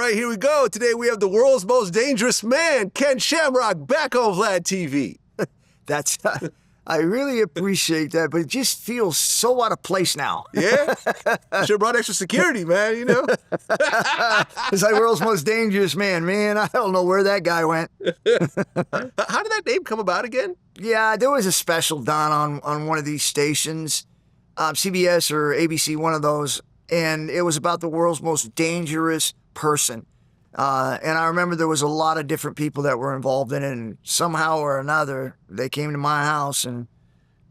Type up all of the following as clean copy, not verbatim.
right, here we go. Today we have the world's most dangerous man, Ken Shamrock, back on VladTV. That's, I really appreciate that, but it just feels so out of place now. Yeah? Should have brought extra security, man, you know? It's like world's most dangerous man. Man, I don't know where that guy went. How did that name come about again? Yeah, there was a special done on one of these stations, CBS or ABC, one of those, and it was about the world's most dangerous person. And I remember there was a lot of different people that were involved in it, and somehow or another, they came to my house and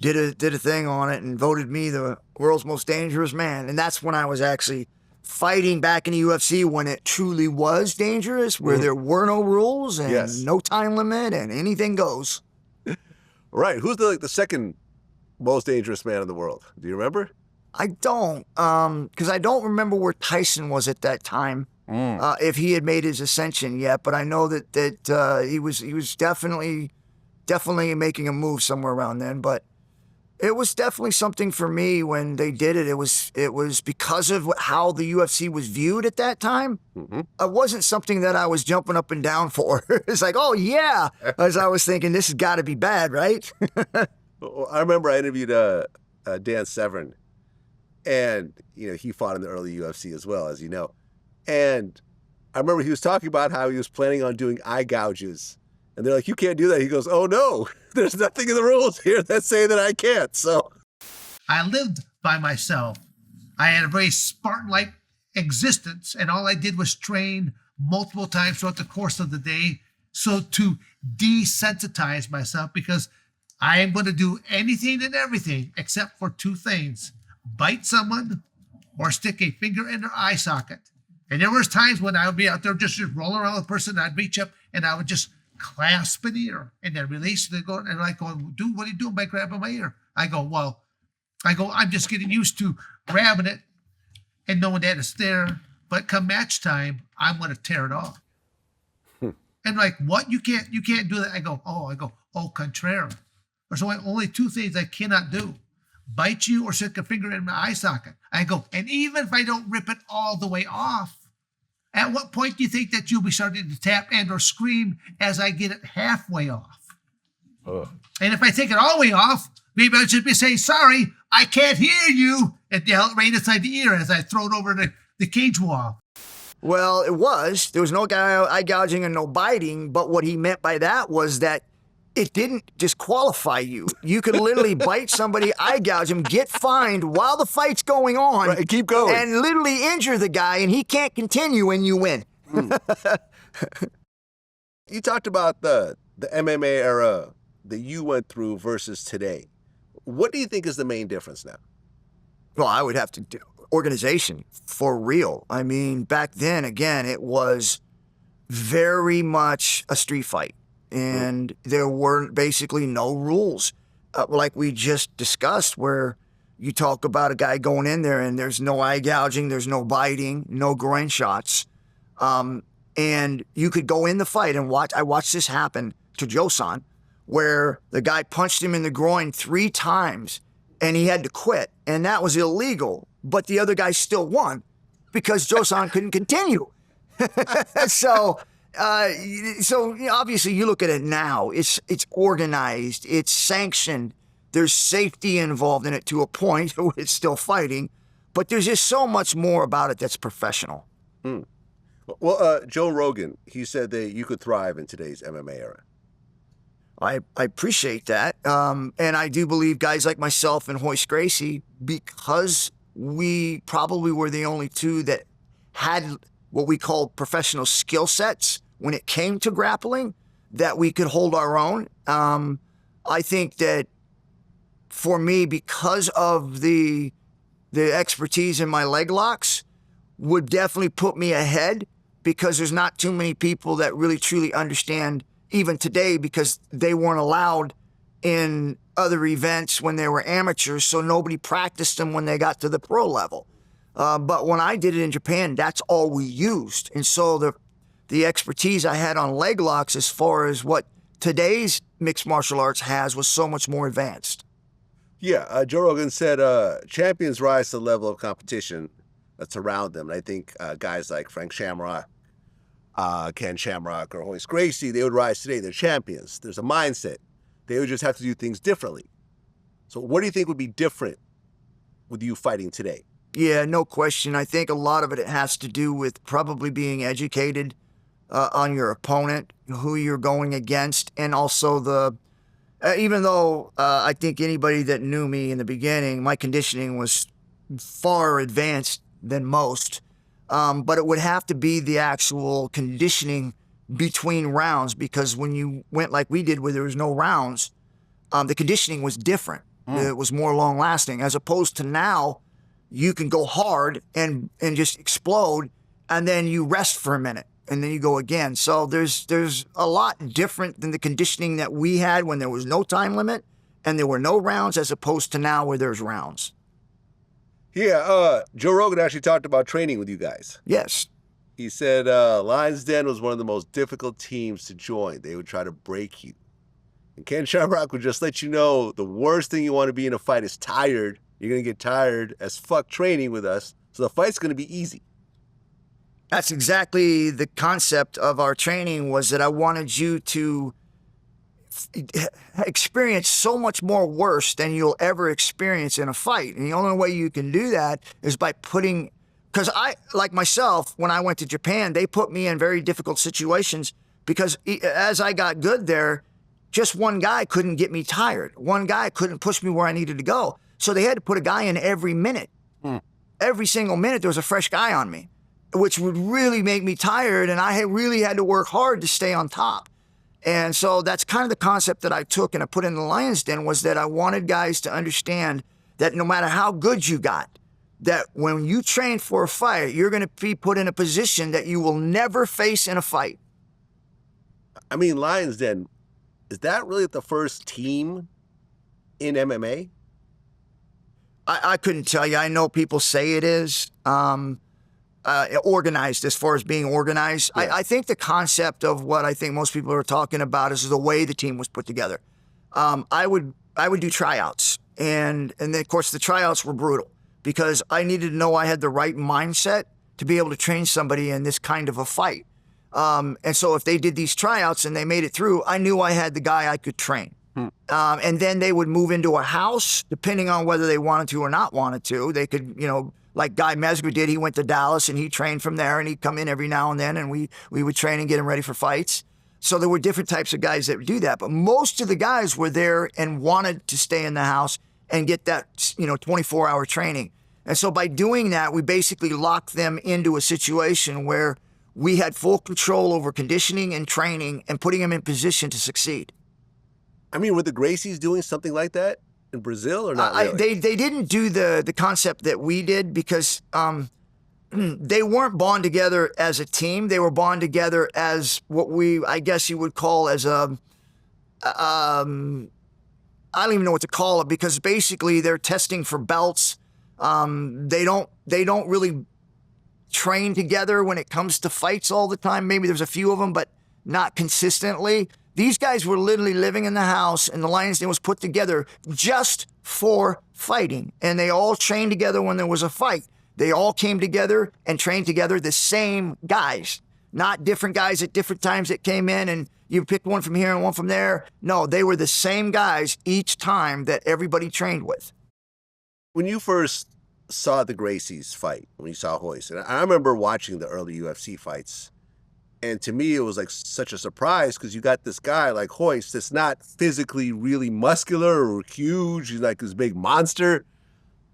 did a thing on it and voted me the world's most dangerous man. And that's when I was actually fighting back in the UFC, when it truly was dangerous, where there were no rules and no time limit and anything goes. Right. Who's the second most dangerous man in the world? Do you remember? I don't, because I don't remember where Tyson was at that time. If he had made his ascension yet, but I know that he was definitely making a move somewhere around then. But it was definitely something for me when they did it. It was because of how the UFC was viewed at that time. It wasn't something that I was jumping up and down for. It's like, oh yeah, as I was thinking, this has got to be bad, right? I remember I interviewed Dan Severn, and he fought in the early UFC as well, as you know. And I remember he was talking about how he was planning on doing eye gouges. And they're like, you can't do that. He goes, oh, no, there's nothing in the rules here that say that I can't. So I lived by myself. I had a very Spartan-like existence, and all I did was train multiple times throughout the course of the day. So to desensitize myself, because I am going to do anything and everything except for two things: bite someone or stick a finger in their eye socket. And there was times when I would be out there just rolling around with a person, and I'd reach up and I would just clasp an ear and then release. They go, and I go, dude, what are you doing by grabbing my ear? I go, I'm just getting used to grabbing it and knowing that it's there. But come match time, I'm going to tear it off. And like, what? You can't do that. I go, au contraire. There's only two things I cannot do: bite you or stick a finger in my eye socket. I go, and even if I don't rip it all the way off, at what point do you think that you'll be starting to tap and or scream as I get it halfway off? And if I take it all the way off, maybe I should be saying, sorry, I can't hear you, and yell it right inside the ear as I throw it over the cage wall. Well, there was no eye gouging and no biting, but what he meant by that was that it didn't disqualify you. You could literally bite somebody, eye gouge him, get fined while the fight's going on. Right, keep going. And literally injure the guy, and he can't continue when you win. You talked about the MMA era that you went through versus today. What do you think is the main difference now? Well, I would have to do organization, for real. I mean, back then, again, it was very much a street fight. And there were basically no rules, like we just discussed, where you talk about a guy going in there and there's no eye gouging, there's no biting, no groin shots. And you could go in the fight and watch. I watched this happen to Josan, where the guy punched him in the groin 3 times and he had to quit. And that was illegal. But the other guy still won because Josan couldn't continue. So obviously you look at it now, it's organized, it's sanctioned, there's safety involved in it to a point where it's still fighting, but there's just so much more about it that's professional. Well, Joe Rogan, he said that you could thrive in today's MMA era. I appreciate that. And I do believe guys like myself and Royce Gracie, because we probably were the only two that had what we call professional skill sets when it came to grappling, that we could hold our own. I think that for me, because of the expertise in my leg locks, would definitely put me ahead, because there's not too many people that really truly understand, even today, because they weren't allowed in other events when they were amateurs, so nobody practiced them when they got to the pro level. But when I did it in Japan, that's all we used. And so the expertise I had on leg locks, as far as what today's mixed martial arts has, was so much more advanced. Yeah, Joe Rogan said champions rise to the level of competition that's around them. And I think guys like Frank Shamrock, Ken Shamrock or Royce Gracie, they would rise today. They're champions. There's a mindset. They would just have to do things differently. So what do you think would be different with you fighting today? Yeah, no question. I think a lot of it has to do with probably being educated on your opponent, who you're going against, and also the, even though I think anybody that knew me in the beginning, my conditioning was far advanced than most, but it would have to be the actual conditioning between rounds, because when you went like we did where there was no rounds, the conditioning was different. It was more long lasting, as opposed to now you can go hard and just explode, and then you rest for a minute and then you go again. So there's a lot different than the conditioning that we had when there was no time limit and there were no rounds, as opposed to now where there's rounds. Yeah, Joe Rogan actually talked about training with you guys. Yes. He said Lions Den was one of the most difficult teams to join. They would try to break you. And Ken Shamrock would just let you know the worst thing you want to be in a fight is tired. You're going to get tired as fuck training with us, so the fight's going to be easy. That's exactly the concept of our training, was that I wanted you to experience so much more worse than you'll ever experience in a fight. And the only way you can do that is by putting, because I, like myself, when I went to Japan, they put me in very difficult situations, because as I got good there, just one guy couldn't get me tired. One guy couldn't push me where I needed to go. So they had to put a guy in every minute. Every single minute there was a fresh guy on me, which would really make me tired, and I really had to work hard to stay on top. And so that's kind of the concept that I took and I put in the Lions Den, was that I wanted guys to understand that no matter how good you got, that when you train for a fight, you're going to be put in a position that you will never face in a fight. I mean, Lions Den, is that really the first team in MMA? I couldn't tell you. I know people say it is. Organized, as far as being organized. Yeah. I think the concept of what I think most people are talking about is the way the team was put together. I would do tryouts, and then of course the tryouts were brutal, because I needed to know I had the right mindset to be able to train somebody in this kind of a fight. And so if they did these tryouts and they made it through, I knew I had the guy I could train. And then they would move into a house, depending on whether they wanted to or not wanted to. They could, like Guy Mesger did. He went to Dallas and he trained from there, and he'd come in every now and then, and we would train and get him ready for fights. So there were different types of guys that would do that. But most of the guys were there and wanted to stay in the house and get that, 24-hour training. And so by doing that, we basically locked them into a situation where we had full control over conditioning and training and putting them in position to succeed. I mean, were the Gracies doing something like that in Brazil or not really? They didn't do the concept that we did, because they weren't bond together as a team. They were bond together as what I guess you would call as a, I don't even know what to call it, because basically they're testing for belts. They don't really train together when it comes to fights all the time. Maybe there's a few of them, but not consistently. These guys were literally living in the house, and the Lions Den was put together just for fighting. And they all trained together when there was a fight. They all came together and trained together, the same guys, not different guys at different times that came in and you picked one from here and one from there. No, they were the same guys each time that everybody trained with. When you first saw the Gracies fight, when you saw Royce, and I remember watching the early UFC fights, and to me, it was like such a surprise, because you got this guy like Royce that's not physically really muscular or huge. He's like this big monster,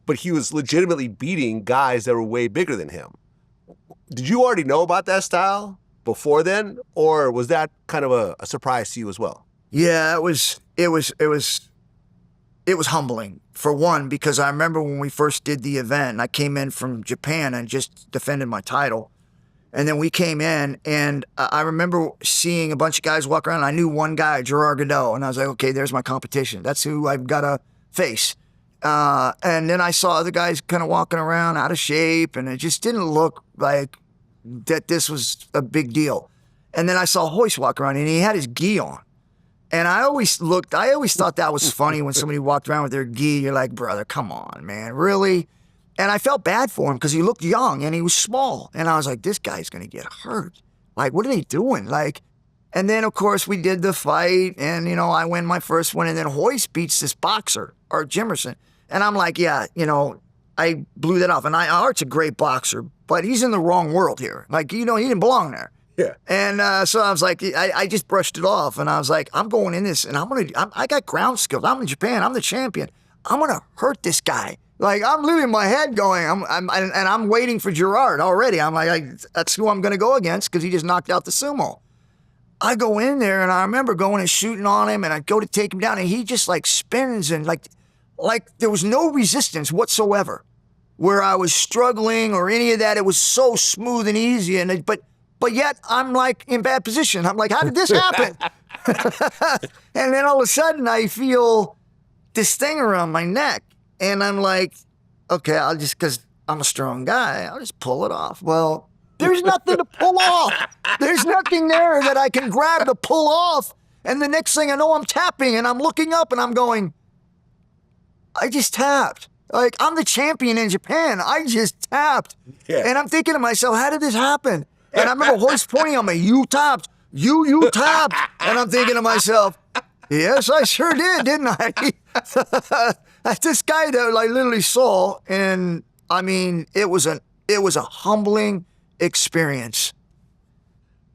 but he was legitimately beating guys that were way bigger than him. Did you already know about that style before then, or was that kind of a surprise to you as well? Yeah, it was humbling, for one, because I remember when we first did the event, I came in from Japan and just defended my title. And then we came in, and I remember seeing a bunch of guys walk around. I knew one guy, Gerard Godot, and I was like, okay, there's my competition. That's who I've got to face. And then I saw other guys kind of walking around out of shape, and it just didn't look like that this was a big deal. And then I saw Royce walk around, and he had his gi on. And I always thought that was funny when somebody walked around with their gi. You're like, brother, come on, man, really? And I felt bad for him, because he looked young and he was small. And I was like, this guy's going to get hurt. Like, what are they doing? Like, and then, of course, we did the fight, and, I win my first one, and then Royce beats this boxer, Art Jimerson. And I'm like, yeah, I blew that off. And Art's a great boxer, but he's in the wrong world here. Like, he didn't belong there. Yeah. And so I was like, I just brushed it off, and I was like, I'm going in this, and I got ground skills. I'm in Japan. I'm the champion. I'm going to hurt this guy. Like, I'm literally in my head going, I'm waiting for Gerard already. I'm like, that's who I'm going to go against because he just knocked out the sumo. I go in there, and I remember going and shooting on him, and I go to take him down, and he just like spins, and like there was no resistance whatsoever where I was struggling or any of that. It was so smooth and easy, but yet I'm like in bad position. I'm like, how did this happen? And then all of a sudden I feel this thing around my neck, and I'm like, okay, because I'm a strong guy, I'll just pull it off. Well, there's nothing to pull off. There's nothing there that I can grab to pull off. And the next thing I know, I'm tapping, and I'm looking up, and I'm going, I just tapped. Like, I'm the champion in Japan. I just tapped. Yeah. And I'm thinking to myself, how did this happen? And I remember Royce pointing on me, you tapped. You tapped. And I'm thinking to myself, yes, I sure did, didn't I? This guy that I literally saw, and I mean, it was a humbling experience.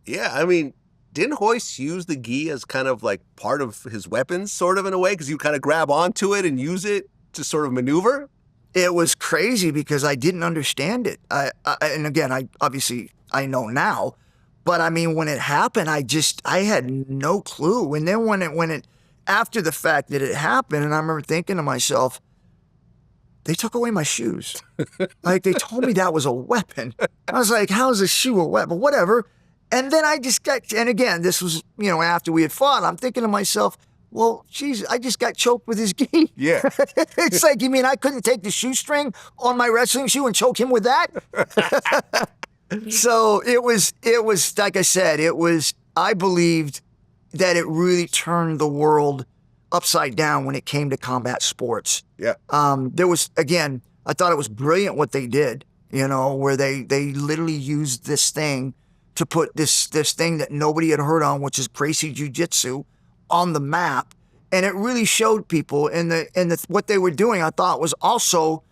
Yeah, I mean, didn't Royce use the gi as kind of like part of his weapons, sort of in a way? Because you kind of grab onto it and use it to sort of maneuver? It was crazy because I didn't understand it. And again, I know now, but I mean, when it happened, I had no clue. And then when it after the fact that it happened, and I remember thinking to myself, they took away my shoes. Like, they told me that was a weapon. I was like, how is a shoe a weapon? Whatever. And then and again, this was, after we had fought, I'm thinking to myself, well, geez, I just got choked with his gi. Yeah. It's like, you mean I couldn't take the shoestring on my wrestling shoe and choke him with that? So it was, like I said, I believed that it really turned the world upside down when it came to combat sports. Yeah. There was, again, I thought it was brilliant what they did, where they literally used this thing to put this thing that nobody had heard on, which is Gracie Jiu-Jitsu, on the map. And it really showed people, and what they were doing, I thought, was also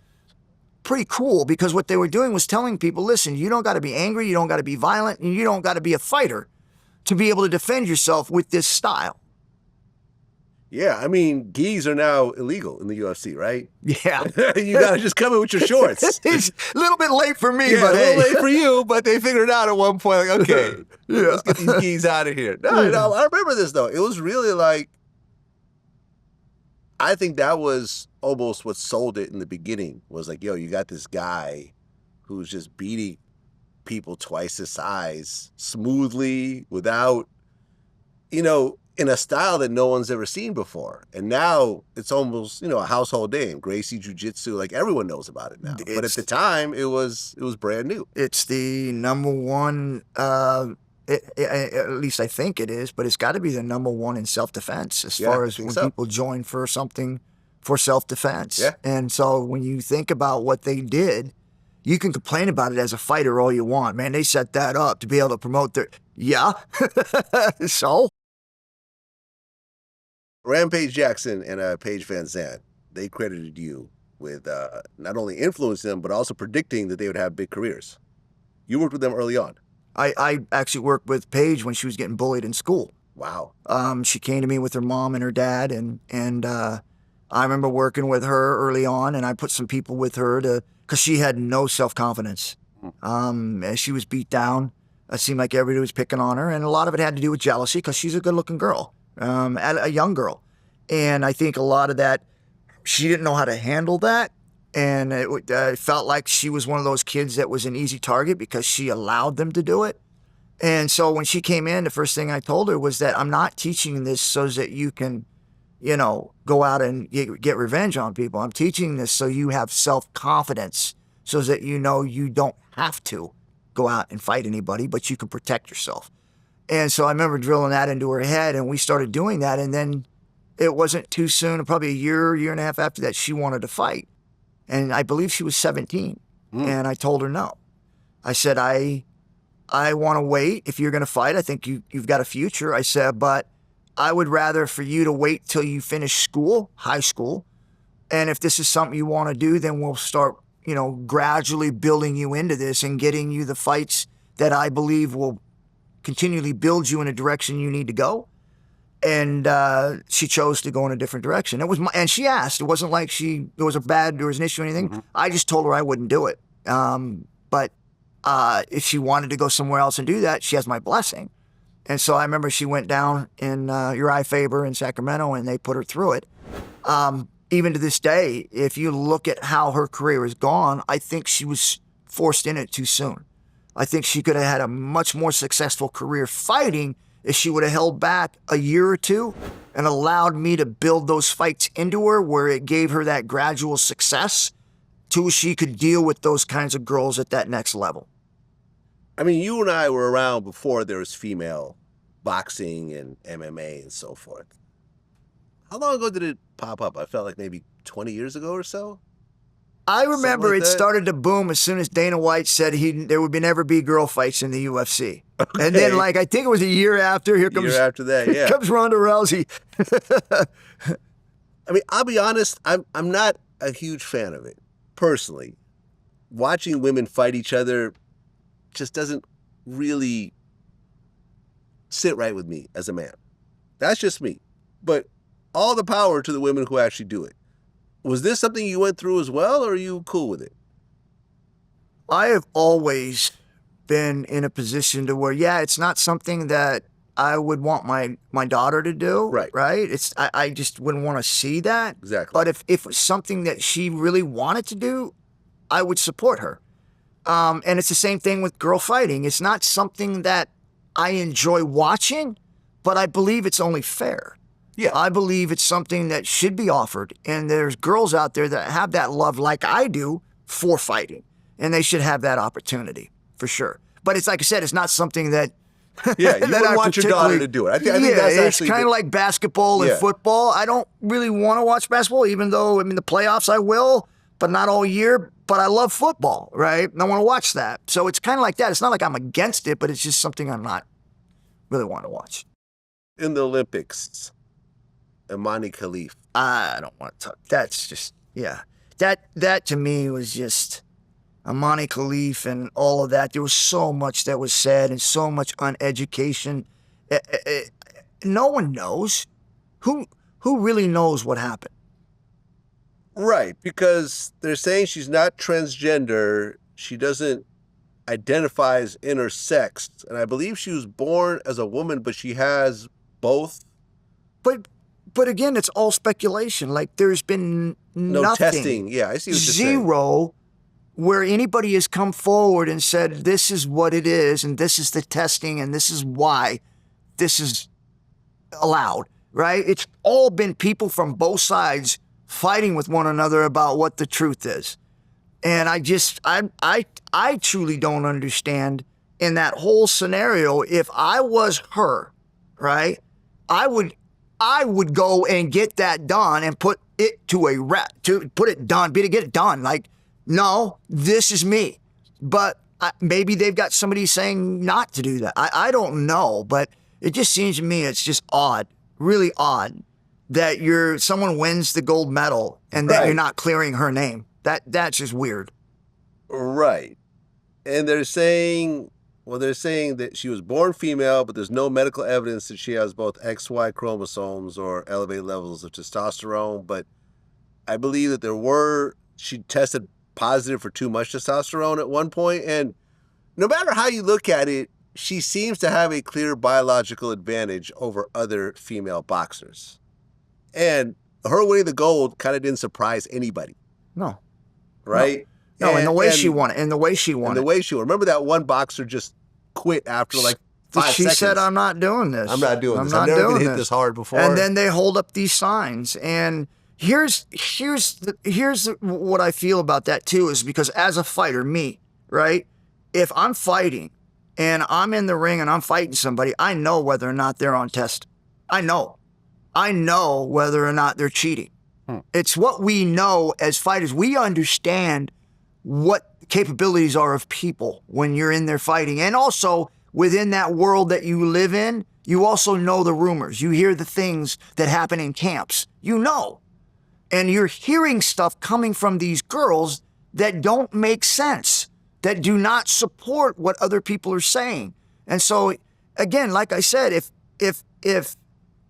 pretty cool, because what they were doing was telling people, listen, you don't got to be angry, you don't got to be violent, and you don't got to be a fighter to be able to defend yourself with this style. Yeah, I mean, gis are now illegal in the UFC, right? Yeah. You got to just come in with your shorts. It's a little bit late for me, yeah, but a little late for you, but they figured it out at one point, like, okay, let's get these gis out of here. No, I remember this, though. It was really like, I think that was almost what sold it in the beginning, was like, yo, you got this guy who's just beating people twice his size smoothly, without, in a style that no one's ever seen before. And now it's almost, a household name. Gracie Jiu-Jitsu, like, everyone knows about it now. But at the time, it was brand new. It's the number one, at least I think it is, but it's got to be the number one in self-defense as far as when people join for something for self-defense. Yeah. And so when you think about what they did, you can complain about it as a fighter all you want. Man, they set that up to be able to promote their... Yeah. So? Rampage Jackson and Paige VanZant, they credited you with not only influencing them, but also predicting that they would have big careers. You worked with them early on. I actually worked with Paige when she was getting bullied in school. Wow. She came to me with her mom and her dad, and I remember working with her early on, and I put some people with her because she had no self-confidence. As she was beat down, it seemed like everybody was picking on her, and a lot of it had to do with jealousy because she's a good-looking girl, a young girl. And I think a lot of that, she didn't know how to handle that, and it felt like she was one of those kids that was an easy target because she allowed them to do it. And so when she came in, the first thing I told her was that I'm not teaching this so that you can, go out and get revenge on people. I'm teaching this so you have self-confidence, so that you don't have to go out and fight anybody, but you can protect yourself. And so I remember drilling that into her head, and we started doing that. And then it wasn't too soon, probably a year and a half after that, she wanted to fight. And I believe she was 17. And I told her no. I said, I I want to wait. If you're going to fight, I think you've got a future. I said, but I would rather for you to wait till you finish school, high school. And if this is something you want to do, then we'll start, gradually building you into this and getting you the fights that I believe will continually build you in a direction you need to go. And she chose to go in a different direction. And she asked. It wasn't like there was an issue or anything. Mm-hmm. I just told her I wouldn't do it. But if she wanted to go somewhere else and do that, she has my blessing. And so I remember she went down in Uriah Faber in Sacramento, and they put her through it. Even to this day, if you look at how her career has gone, I think she was forced in it too soon. I think she could have had a much more successful career fighting if she would have held back a year or two and allowed me to build those fights into her, where it gave her that gradual success till she could deal with those kinds of girls at that next level. I mean, you and I were around before there was female boxing and MMA and so forth. How long ago did it pop up? I felt like maybe 20 years ago or so. I remember it started to boom as soon as Dana White said there would never be girl fights in the UFC. Okay. And then, I think it was a year after. Here comes Ronda Rousey. I mean, I'll be honest. I'm not a huge fan of it personally. Watching women fight each other just doesn't really sit right with me as a man. That's just me. But all the power to the women who actually do it. Was this something you went through as well, or are you cool with it? I have always been in a position to where, it's not something that I would want my daughter to do. Right. Right? I just wouldn't want to see that. Exactly. But if it was something that she really wanted to do, I would support her. And it's the same thing with girl fighting. It's not something that I enjoy watching, but I believe it's only fair. Yeah. I believe it's something that should be offered. And there's girls out there that have that love like I do for fighting. And they should have that opportunity, for sure. But it's like I said, it's not something that... Yeah, you wouldn't want your daughter to do it. I think that's it's kind of like basketball and football. I don't really want to watch basketball, even though, the playoffs I will, but not all year. But I love football, right? And I want to watch that. So it's kind of like that. It's not like I'm against it, but it's just something I'm not really want to watch. In the Olympics, Imani Khalif. I don't want to talk. That's just, That to me was just Imani Khalif and all of that. There was so much that was said and so much uneducation. No one knows. Who really knows what happened? Right, because they're saying she's not transgender. She doesn't identify as intersex. And I believe she was born as a woman, but she has both. But again, it's all speculation. Like, there's been no nothing. Testing. Yeah, I see what you're saying. Zero where anybody has come forward and said, this is what it is, and this is the testing, and this is why this is allowed, right? It's all been people from both sides fighting with one another about what the truth is. And I truly don't understand in that whole scenario. If I was her, right, I would go and get that done and put it get it done. Like, no, this is me. But maybe they've got somebody saying not to do that. I don't know, but it just seems to me it's just odd, really odd, that someone wins the gold medal and that you're not clearing her name. That's just weird. Right. And they're saying that she was born female, but there's no medical evidence that she has both XY chromosomes or elevated levels of testosterone. But I believe that she tested positive for too much testosterone at one point. And no matter how you look at it, she seems to have a clear biological advantage over other female boxers. And her winning the gold kind of didn't surprise anybody. No. Right? No, and the way she won it. Remember that one boxer just quit after like 5 seconds. She said, I'm not doing this. I'm not doing this. I've never been hit this hard before. And then they hold up these signs. And here's what I feel about that too, is because as a fighter, me, right? If I'm fighting and I'm in the ring and I'm fighting somebody, I know whether or not they're on test. I know whether or not they're cheating. It's what we know as fighters. We understand what capabilities are of people when you're in there fighting. And also within that world that you live in, you also know the rumors. You hear the things that happen in camps. You know. And you're hearing stuff coming from these girls that don't make sense, that do not support what other people are saying. And so, again, like I said, if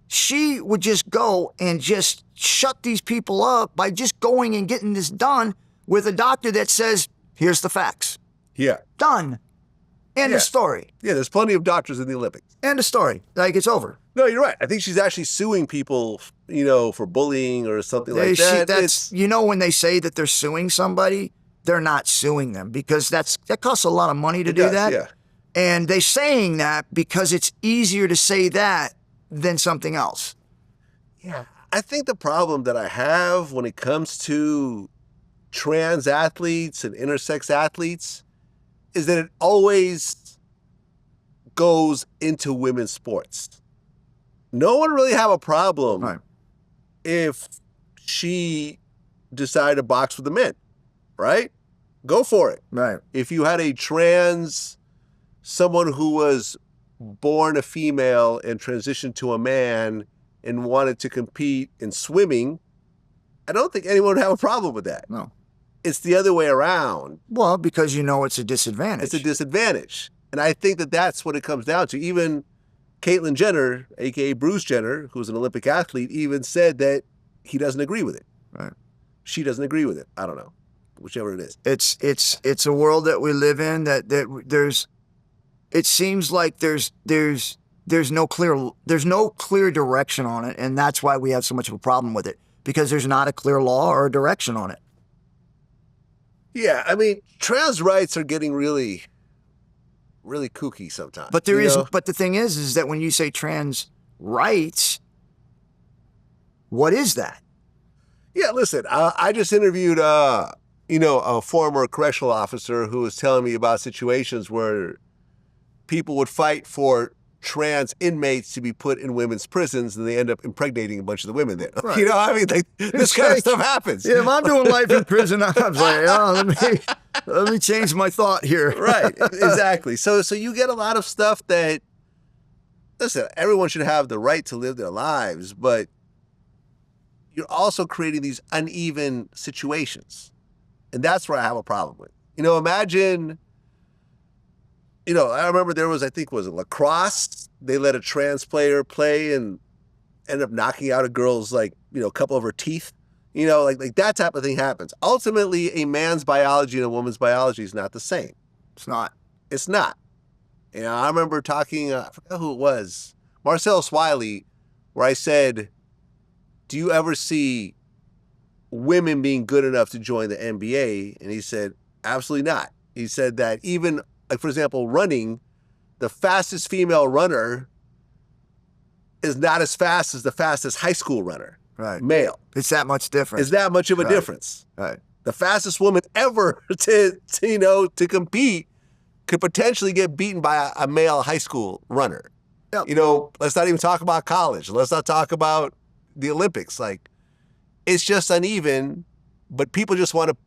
she would just go and just shut these people up by just going and getting this done with a doctor that says, here's the facts. Yeah. Done. End of story. Yeah, there's plenty of doctors in the Olympics. End of story. Like, it's over. No, you're right. I think she's actually suing people, you know, for bullying or something like that. You know, when they say that they're suing somebody, they're not suing them because that costs a lot of money to do that. Yeah. And they're saying that because it's easier to say that than something else. Yeah. I think the problem that I have when it comes to trans athletes and intersex athletes is that it always goes into women's sports. No one really have a problem if she decided to box with the men, right? Go for it. Right. If you had a trans, someone who was born a female and transitioned to a man and wanted to compete in swimming, I don't think anyone would have a problem with that. No. It's the other way around. Well, because you know it's a disadvantage. It's a disadvantage. And I think that that's what it comes down to. Even Caitlyn Jenner, a.k.a. Bruce Jenner, who's an Olympic athlete, even said that he doesn't agree with it. Right. She doesn't agree with it. I don't know. Whichever it is. It's a world that we live in that there's it seems like there's no clear direction on it, and that's why we have so much of a problem with it, because there's not a clear law or a direction on it. Yeah, I mean, trans rights are getting really, really kooky sometimes. But but the thing is that when you say trans rights, what is that? Yeah, listen, I just interviewed, a former correctional officer who was telling me about situations where people would fight for trans inmates to be put in women's prisons, and they end up impregnating a bunch of the women there. Right. You know, I mean, this kind of stuff happens. Yeah, if I'm doing life in prison, I'm like, oh, let me change my thought here. Right, exactly. So you get a lot of stuff that, listen, everyone should have the right to live their lives, but you're also creating these uneven situations. And that's where I have a problem with. Imagine, I remember there was, I think, was it lacrosse? They let a trans player play and ended up knocking out a girl's, a couple of her teeth. Like that type of thing happens. Ultimately, a man's biology and a woman's biology is not the same. It's not. It's not. I remember talking, I forgot who it was, Marcel Swiley, where I said, do you ever see women being good enough to join the NBA? And he said, absolutely not. He said that even, for example, running, the fastest female runner is not as fast as the fastest high school runner. Right. Male. It's that much difference. It's that much of a difference. Right. The fastest woman ever to compete could potentially get beaten by a male high school runner. Yep. Let's not even talk about college. Let's not talk about the Olympics. It's just uneven, but people just want to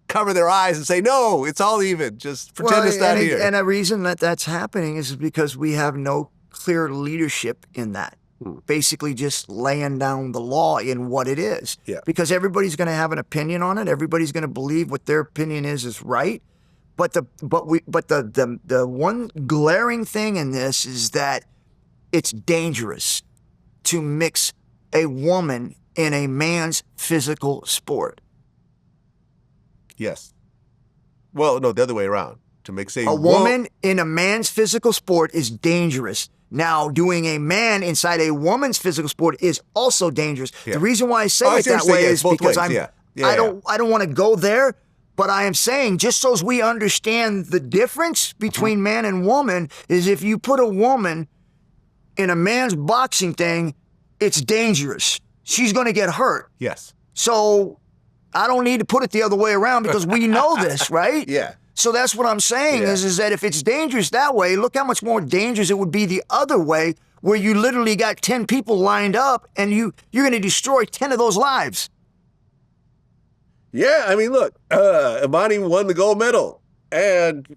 cover their eyes and say, no, it's all even. Just pretend it's not here. And a reason that that's happening is because we have no clear leadership in that. Basically just laying down the law in what it is. Yeah. Because everybody's going to have an opinion on it. Everybody's going to believe what their opinion is right. But the one glaring thing in this is that it's dangerous to mix a woman in a man's physical sport. Yes. Well, no, the other way around. To mix a woman in a man's physical sport is dangerous. Now, doing a man inside a woman's physical sport is also dangerous. Yeah. The reason why I say it that way is because I don't want to go there, but I am saying, just so as we understand the difference between man and woman, is if you put a woman in a man's boxing thing, it's dangerous. She's going to get hurt. Yes. So I don't need to put it the other way around because we know this, right? Yeah. So that's what I'm saying is that if it's dangerous that way, look how much more dangerous it would be the other way, where you literally got 10 people lined up and you're going to destroy 10 of those lives. Yeah, I mean, look, Imani won the gold medal, and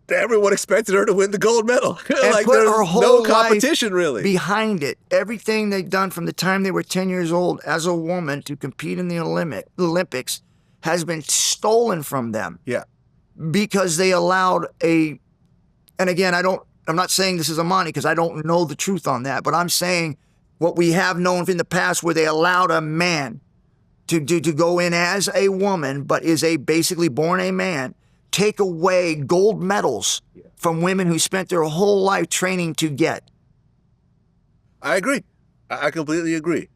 everyone expected her to win the gold medal. And Like, put there's her whole no life competition, really. behind it. Everything they've done from the time they were 10 years old as a woman to compete in the Olympics has been stolen from them. Yeah. Because they allowed and again, I'm not saying this is Imani because I don't know the truth on that, but I'm saying what we have known in the past where they allowed a man to go in as a woman, but is basically born a man, take away gold medals from women who spent their whole life training to get. I agree. I completely agree.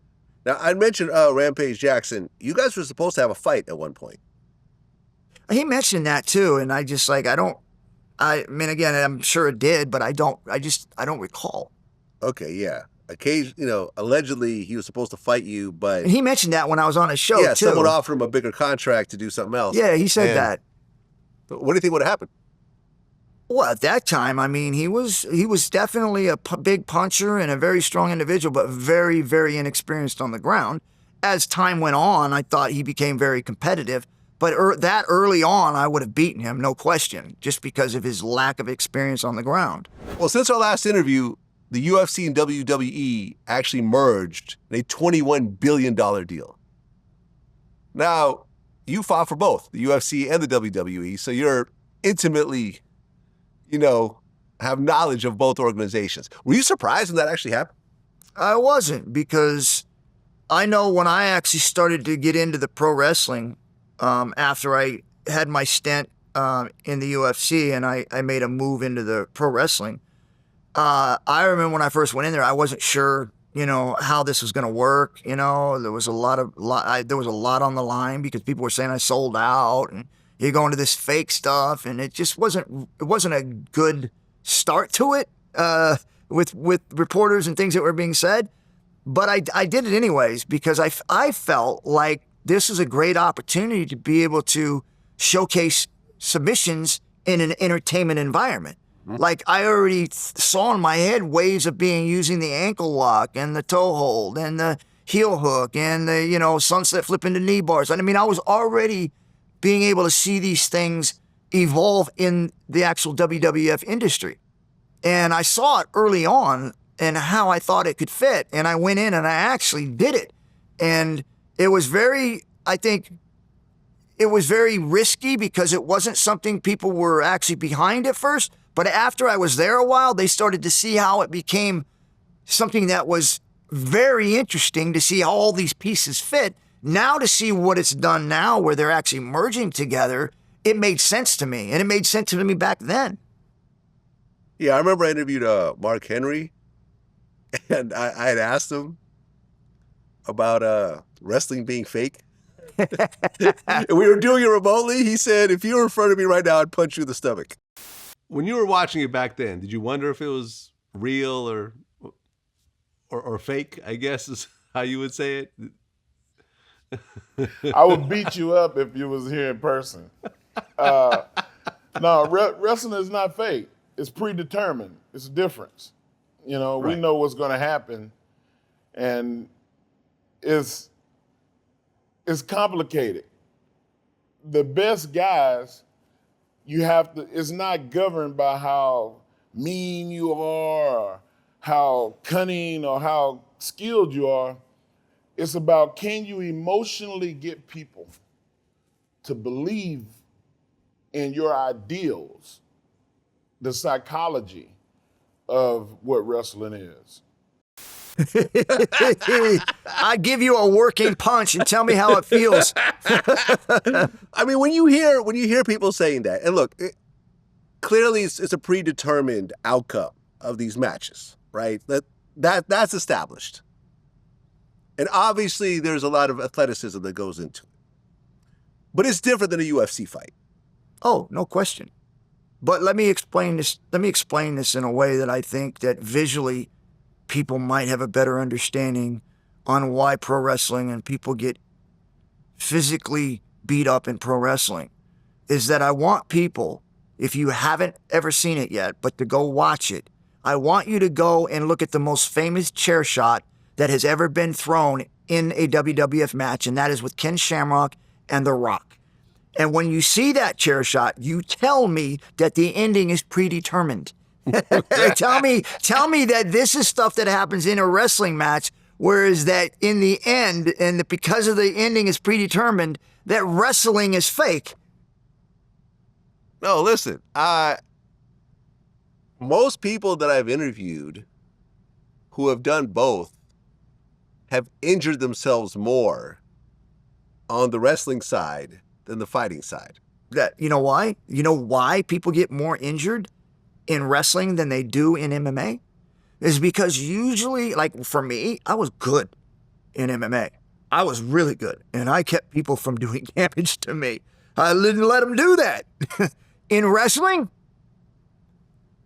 Now, I mentioned Rampage Jackson. You guys were supposed to have a fight at one point. He mentioned that too, and I just like, I mean, again, I'm sure it did, but I don't recall. Okay, yeah. Allegedly he was supposed to fight you, but And he mentioned that when I was on his show too. someone offered him a bigger contract to do something else. Yeah, he said that. What do you think would have happened? Well, at that time, I mean, he was definitely a big puncher and a very strong individual, but very, very inexperienced on the ground. As time went on, I thought he became very competitive. But that early on, I would have beaten him, no question, just because of his lack of experience on the ground. Well, since our last interview, the UFC and WWE actually merged in a $21 billion deal. Now, you fought for both, the UFC and the WWE, so you're intimately, have knowledge of both organizations. Were you surprised when that actually happened? I wasn't, because I know when I actually started to get into the pro wrestling, after I had my stint in the UFC and I made a move into the pro wrestling, I remember when I first went in there, I wasn't sure, how this was going to work. There was a lot on the line because people were saying I sold out and you're going to this fake stuff, and it just wasn't a good start to it with reporters and things that were being said. But I did it anyways because I felt like this is a great opportunity to be able to showcase submissions in an entertainment environment. Mm-hmm. Like I already saw in my head ways of using the ankle lock and the toe hold and the heel hook and the, sunset flip into knee bars. I mean, I was already being able to see these things evolve in the actual WWF industry. And I saw it early on and how I thought it could fit. And I went in and I actually did it. And it was very risky because it wasn't something people were actually behind at first. But after I was there a while, they started to see how it became something that was very interesting to see how all these pieces fit. Now to see what it's done now where they're actually merging together, it made sense to me. And it made sense to me back then. Yeah, I remember I interviewed Mark Henry, and I had asked him about wrestling being fake. And we were doing it remotely. He said, if you were in front of me right now, I'd punch you in the stomach. When you were watching it back then, did you wonder if it was real or fake, I guess is how you would say it? I would beat you up if you was here in person. No, wrestling is not fake. It's predetermined. It's a difference. Right. We know what's going to happen, and it's complicated. The best guys, it's not governed by how mean you are, or how cunning, or how skilled you are. It's about, can you emotionally get people to believe in your ideals, the psychology of what wrestling is. I give you a working punch and tell me how it feels. I mean, when you hear people saying that, and look, clearly it's a predetermined outcome of these matches, right? That's established. And obviously there's a lot of athleticism that goes into it. But it's different than a UFC fight. Oh, no question. But let me explain this. Let me explain this in a way that I think that visually people might have a better understanding on why pro wrestling and people get physically beat up in pro wrestling. Is that I want people, if you haven't ever seen it yet, but to go watch it, I want you to go and look at the most famous chair shot that has ever been thrown in a WWF match, and that is with Ken Shamrock and The Rock. And when you see that chair shot, you tell me that the ending is predetermined. tell me that this is stuff that happens in a wrestling match, whereas that in the end, and because of the ending is predetermined, that wrestling is fake. No, listen, most people that I've interviewed who have done both have injured themselves more on the wrestling side than the fighting side. That, you know why? You know why people get more injured in wrestling than they do in MMA? Is because usually, like for me, I was good in MMA. I was really good, and I kept people from doing damage to me. I didn't let them do that. In wrestling,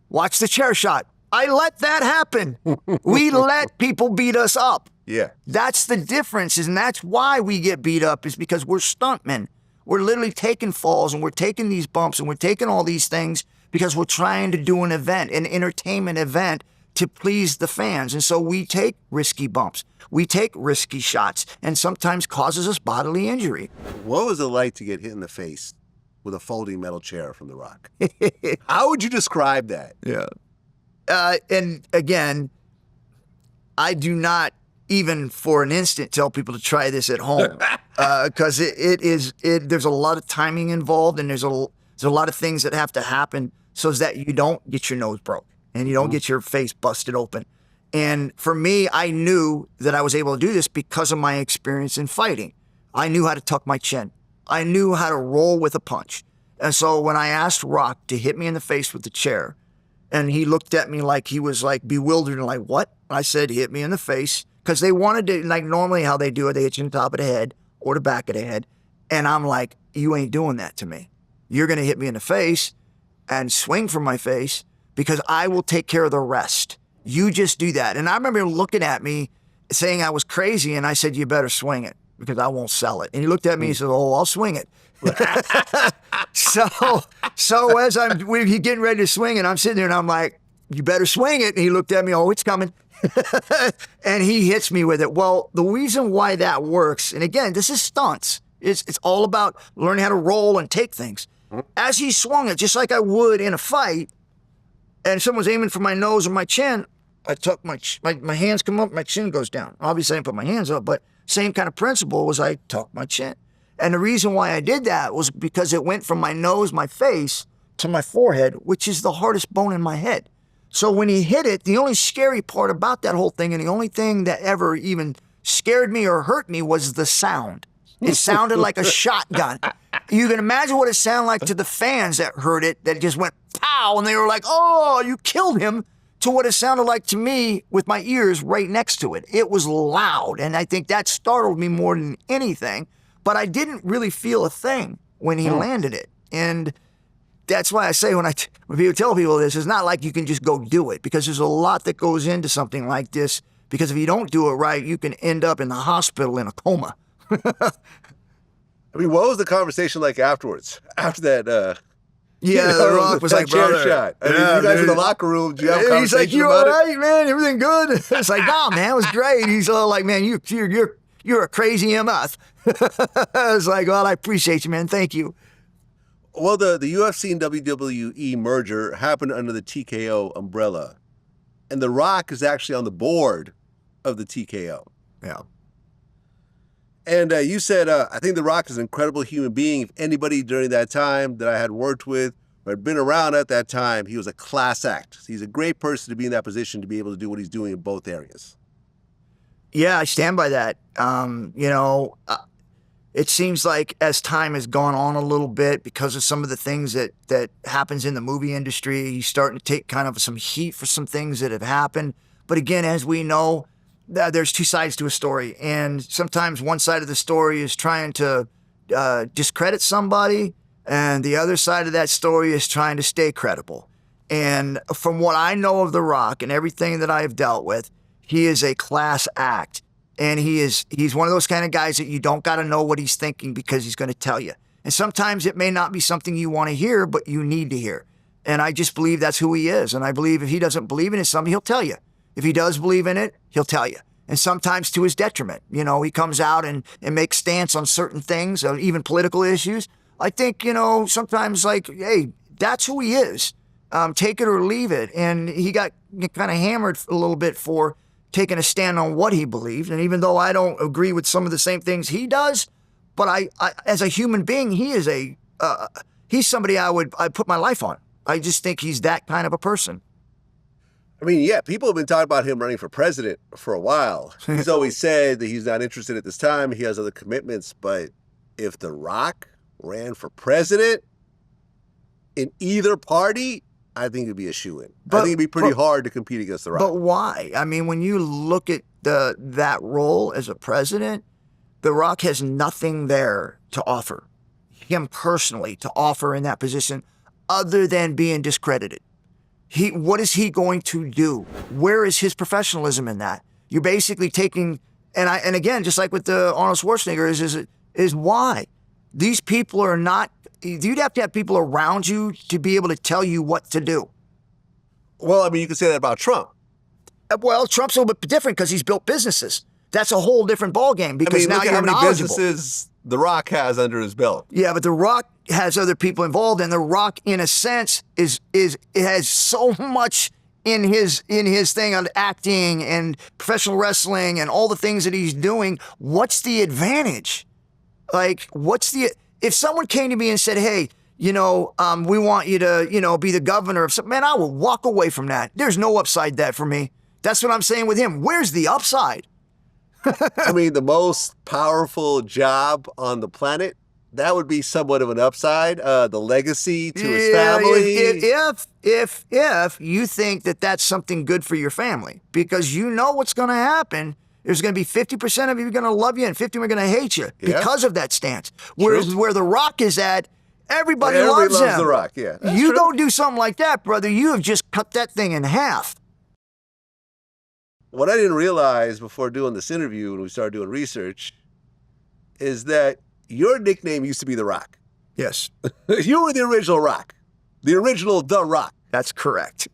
watch the chair shot. I let that happen. We let people beat us up. Yeah. That's the difference, and that's why we get beat up, is because we're stuntmen. We're literally taking falls, and we're taking these bumps, and we're taking all these things because we're trying to do an event, an entertainment event, to please the fans. And so we take risky bumps. We take risky shots, and sometimes causes us bodily injury. What was it like to get hit in the face with a folding metal chair from The Rock? How would you describe that? Yeah. And again, I do not even for an instant tell people to try this at home, because there's a lot of timing involved, and there's a lot of things that have to happen so that you don't get your nose broke and you don't get your face busted open. And for me, I knew that I was able to do this because of my experience in fighting. I knew how to tuck my chin. I knew how to roll with a punch. And so when I asked Rock to hit me in the face with the chair, and he looked at me like he was like bewildered and like, what? I said, hit me in the face. Because they wanted to, like normally how they do it, they hit you on top of the head or the back of the head. And I'm like, you ain't doing that to me. You're going to hit me in the face and swing for my face, because I will take care of the rest. You just do that. And I remember him looking at me saying I was crazy, and I said, you better swing it because I won't sell it. And he looked at me and said, oh, I'll swing it. So as we're getting ready to swing, and I'm sitting there and I'm like, you better swing it. And he looked at me, oh, it's coming. And he hits me with it. Well, the reason why that works, and again, this is stunts. It's all about learning how to roll and take things. As he swung it, just like I would in a fight, and someone's aiming for my nose or my chin, I tuck my hands come up, my chin goes down. Obviously, I didn't put my hands up, but same kind of principle was I tuck my chin. And the reason why I did that was because it went from my nose, my face, to my forehead, which is the hardest bone in my head. So when he hit it, the only scary part about that whole thing, and the only thing that ever even scared me or hurt me, was the sound. It sounded like a shotgun. You can imagine what it sounded like to the fans that heard it, that just went pow, and they were like, oh, you killed him, to what it sounded like to me with my ears right next to it. It was loud, and I think that startled me more than anything, but I didn't really feel a thing when he landed it. And that's why I say when people tell people this, it's not like you can just go do it, because there's a lot that goes into something like this, because if you don't do it right, you can end up in the hospital in a coma. I mean, what was the conversation like afterwards? After that, The Rock was like, chair brother. shot. I mean, you guys in the locker room, do you have a He's conversation like, you about all it? right, man? Everything good? It's like, nah, man, it was great. He's all like, man, you're a crazy MF. I was like, well, I appreciate you, man. Thank you. Well, the UFC and WWE merger happened under the TKO umbrella, and The Rock is actually on the board of the TKO. Yeah. And you said, I think The Rock is an incredible human being. If anybody during that time that I had worked with or had been around at that time, he was a class act. He's a great person to be in that position to be able to do what he's doing in both areas. Yeah, I stand by that. It seems like as time has gone on a little bit, because of some of the things that happens in the movie industry, he's starting to take kind of some heat for some things that have happened. But again, as we know, there's two sides to a story. And sometimes one side of the story is trying to discredit somebody, and the other side of that story is trying to stay credible. And from what I know of The Rock and everything that I have dealt with, he is a class act. And he's one of those kind of guys that you don't got to know what he's thinking, because he's going to tell you. And sometimes it may not be something you want to hear, but you need to hear. And I just believe that's who he is. And I believe if he doesn't believe in it, something, he'll tell you. If he does believe in it, he'll tell you. and sometimes to his detriment. You know, he comes out and makes stance on certain things, even political issues. I think, you know, sometimes like, hey, that's who he is. Take it or leave it. And he got kind of hammered a little bit for taking a stand on what he believed. And even though I don't agree with some of the same things he does, but I as a human being, he is he's somebody I'd put my life on. I just think he's that kind of a person. I mean, yeah, people have been talking about him running for president for a while. He's always said that he's not interested at this time. He has other commitments. But if The Rock ran for president in either party, I think it'd be a shoo-in. I think it'd be pretty hard to compete against The Rock. But why? I mean, when you look at that role as a president, The Rock has nothing there to offer, him personally, to offer in that position other than being discredited. What is he going to do? Where is his professionalism in that? You're basically taking, and again, just like with the Arnold Schwarzenegger, is why these people are not. You'd have to have people around you to be able to tell you what to do. Well, I mean, you can say that about Trump. Well, Trump's a little bit different because he's built businesses. That's a whole different ballgame because now look at you're how many knowledgeable. businesses The Rock has under his belt. Yeah, but The Rock has other people involved, and The Rock, in a sense, has so much in his thing on acting and professional wrestling and all the things that he's doing. What's the advantage? Like, if someone came to me and said, hey, you know, we want you to, you know, be the governor of something, man, I will walk away from that. There's no upside that for me. That's what I'm saying with him. Where's the upside? I mean, the most powerful job on the planet, that would be somewhat of an upside. The legacy to his family. If you think that that's something good for your family, because you know what's going to happen. There's going to be 50% of you going to love you and 50% are going to hate you because of that stance. Whereas where The Rock is at, everybody loves him. The Rock, yeah. You go do something like that, brother, you have just cut that thing in half. What I didn't realize before doing this interview when we started doing research is that your nickname used to be The Rock. Yes. You were the original Rock. The original The Rock. That's correct.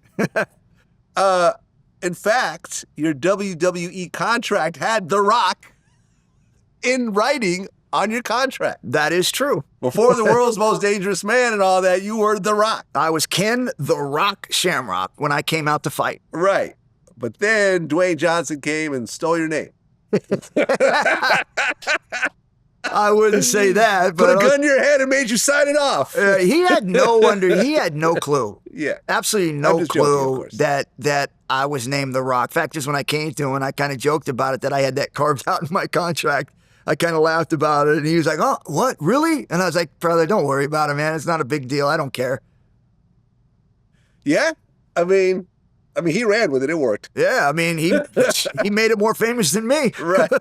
In fact, your WWE contract had The Rock in writing on your contract. That is true. Before The World's Most Dangerous Man and all that, you were The Rock. I was Ken The Rock Shamrock when I came out to fight. Right. But then Dwayne Johnson came and stole your name. I wouldn't say that, but put a gun in your head and made you sign it off. He had no clue. Yeah, absolutely no clue joking, that I was named The Rock. In fact, just when I came to him, and I kind of joked about it that I had that carved out in my contract. I kind of laughed about it, and he was like, "Oh, what, really?" And I was like, "Brother, don't worry about it, man. It's not a big deal. I don't care." Yeah, I mean, he ran with it. It worked. Yeah, I mean, he made it more famous than me. Right.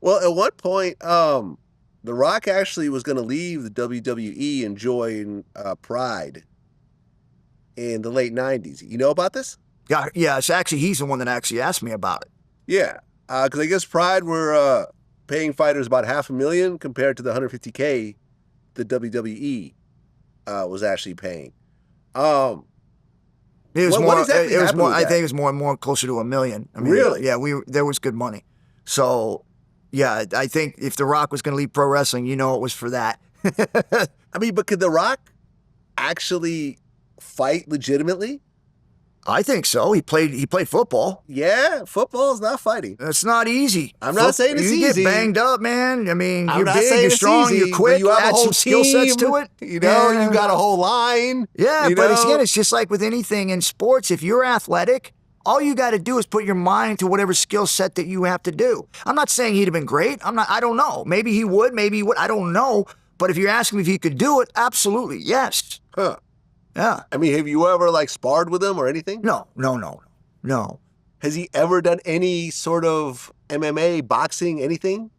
Well, at one point, The Rock actually was going to leave the WWE and join Pride in the late 90s. You know about this? Yeah, it's actually, he's the one that actually asked me about it. Yeah, because I guess Pride were paying fighters about $500,000 compared to the $150K the WWE was actually paying. It was what exactly it was more. with I that? think it was more and more closer to $1 million. I mean, Really? Yeah, there was good money. So, yeah, I think if The Rock was going to leave pro wrestling, you know, it was for that. I mean, but could The Rock actually fight legitimately? I think so. He played football. Yeah, football is not fighting. It's not easy. I'm not saying it's you easy. You get banged up, man. I mean, I'm you're not big, saying you're it's strong, easy, you're quick. but you have add a whole some skill sets team, to it. You know, you got a whole line. Yeah, you but know? again, it's just like with anything in sports. If you're athletic, all you got to do is put your mind to whatever skill set that you have to do. I'm not saying he'd have been great. I don't know. Maybe he would. Maybe he would. I don't know. But if you're asking me if he could do it, absolutely, yes. Huh. Yeah. I mean, have you ever sparred with him or anything? No. Has he ever done any sort of MMA, boxing, anything?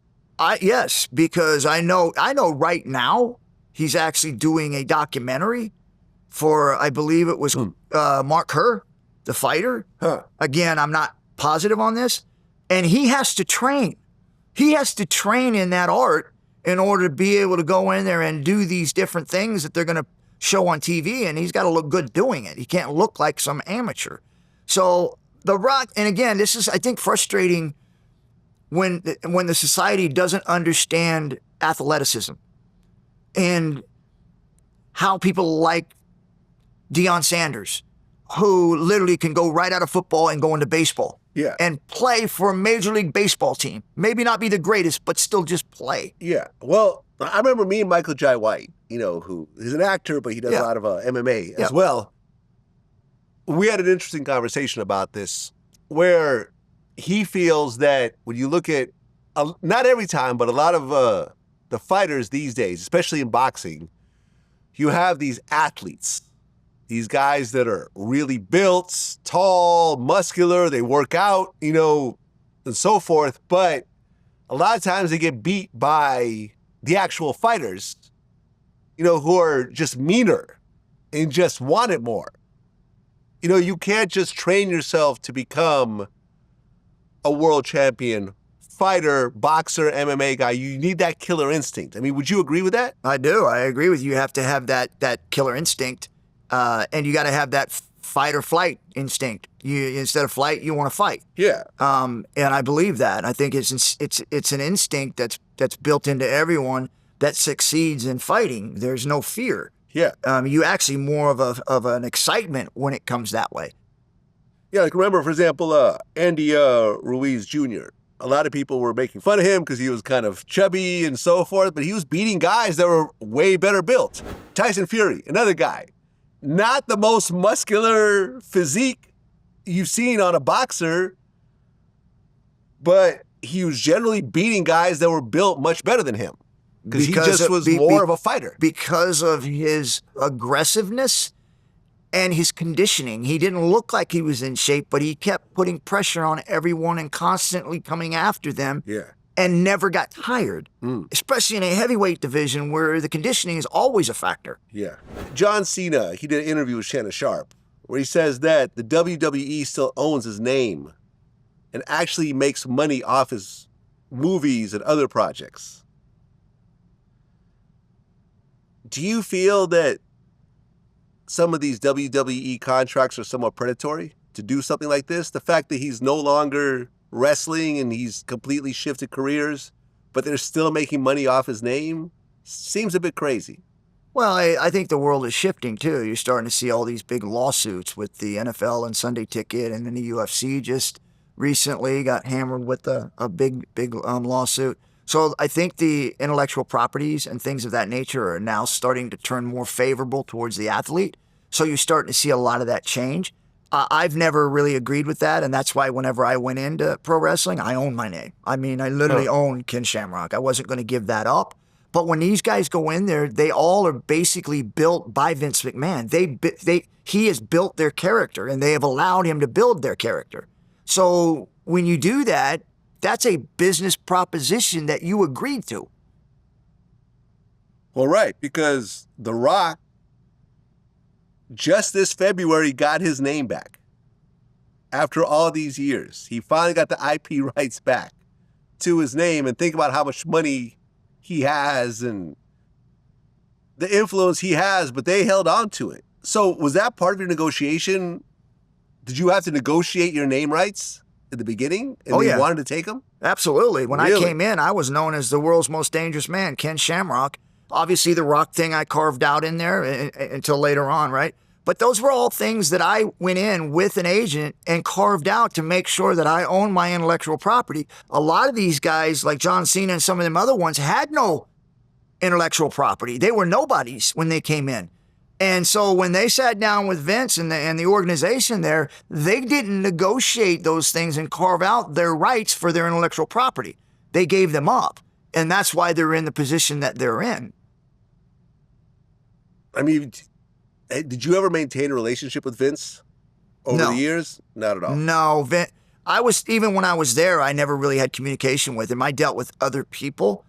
Yes, because I know right now he's actually doing a documentary for, I believe it was Mark Kerr, the fighter. Huh. Again, I'm not positive on this. And he has to train. He has to train in that art in order to be able to go in there and do these different things that they're going to show on TV. And he's got to look good doing it. He can't look like some amateur. So The Rock, and again, this is, I think, frustrating when the society doesn't understand athleticism and how people like Deion Sanders, who literally can go right out of football and go into baseball. Yeah. And play for a Major League Baseball team. Maybe not be the greatest, but still just play. Yeah. Well, I remember me and Michael Jai White, who is an actor, but he does a lot of MMA as well. We had an interesting conversation about this where he feels that when you look at, not every time, but a lot of the fighters these days, especially in boxing, you have these athletes. These guys that are really built, tall, muscular, they work out, and so forth. But a lot of times they get beat by the actual fighters, who are just meaner and just want it more. You can't just train yourself to become a world champion fighter, boxer, MMA guy. You need that killer instinct. I mean, would you agree with that? I do. I agree with you. You have to have that killer instinct. And you got to have that fight or flight instinct. Instead of flight, you want to fight. Yeah. And I believe that. I think it's an instinct that's built into everyone that succeeds in fighting. There's no fear. Yeah. You actually more of an excitement when it comes that way. Yeah. Like remember, for example, Andy Ruiz Jr. A lot of people were making fun of him because he was kind of chubby and so forth, but he was beating guys that were way better built. Tyson Fury, another guy. Not the most muscular physique you've seen on a boxer, but he was generally beating guys that were built much better than him because he just was more of a fighter. Because of his aggressiveness and his conditioning. He didn't look like he was in shape, but he kept putting pressure on everyone and constantly coming after them. Yeah. And never got tired, especially in a heavyweight division where the conditioning is always a factor. Yeah. John Cena, he did an interview with Shannon Sharp where he says that the WWE still owns his name and actually makes money off his movies and other projects. Do you feel that some of these WWE contracts are somewhat predatory to do something like this? The fact that he's no longer wrestling and he's completely shifted careers, but they're still making money off his name, seems a bit crazy. Well, I think the world is shifting too. You're starting to see all these big lawsuits with the NFL and Sunday Ticket, and then the UFC just recently got hammered with a big lawsuit. So I think the intellectual properties and things of that nature are now starting to turn more favorable towards the athlete. So you're starting to see a lot of that change. I've never really agreed with that, and that's why whenever I went into pro wrestling, I owned my name. I mean, I literally owned Ken Shamrock. I wasn't going to give that up. But when these guys go in there, they all are basically built by Vince McMahon. He has built their character, and they have allowed him to build their character. So when you do that, that's a business proposition that you agreed to. Well, right, because The Rock just this February got his name back. After all these years, he finally got the IP rights back to his name, and think about how much money he has and the influence he has, but they held on to it. So was that part of your negotiation? Did you have to negotiate your name rights at the beginning and they wanted to take them? Absolutely. When Really? I came in, I was known as the world's most dangerous man, Ken Shamrock. Obviously, the Rock thing I carved out in there until later on, right? But those were all things that I went in with an agent and carved out to make sure that I owned my intellectual property. A lot of these guys, like John Cena and some of them other ones, had no intellectual property. They were nobodies when they came in. And so when they sat down with Vince and the organization there, they didn't negotiate those things and carve out their rights for their intellectual property. They gave them up. And that's why they're in the position that they're in. I mean, did you ever maintain a relationship with Vince over the years? Not at all. No, even when I was there, I never really had communication with him. I dealt with other people.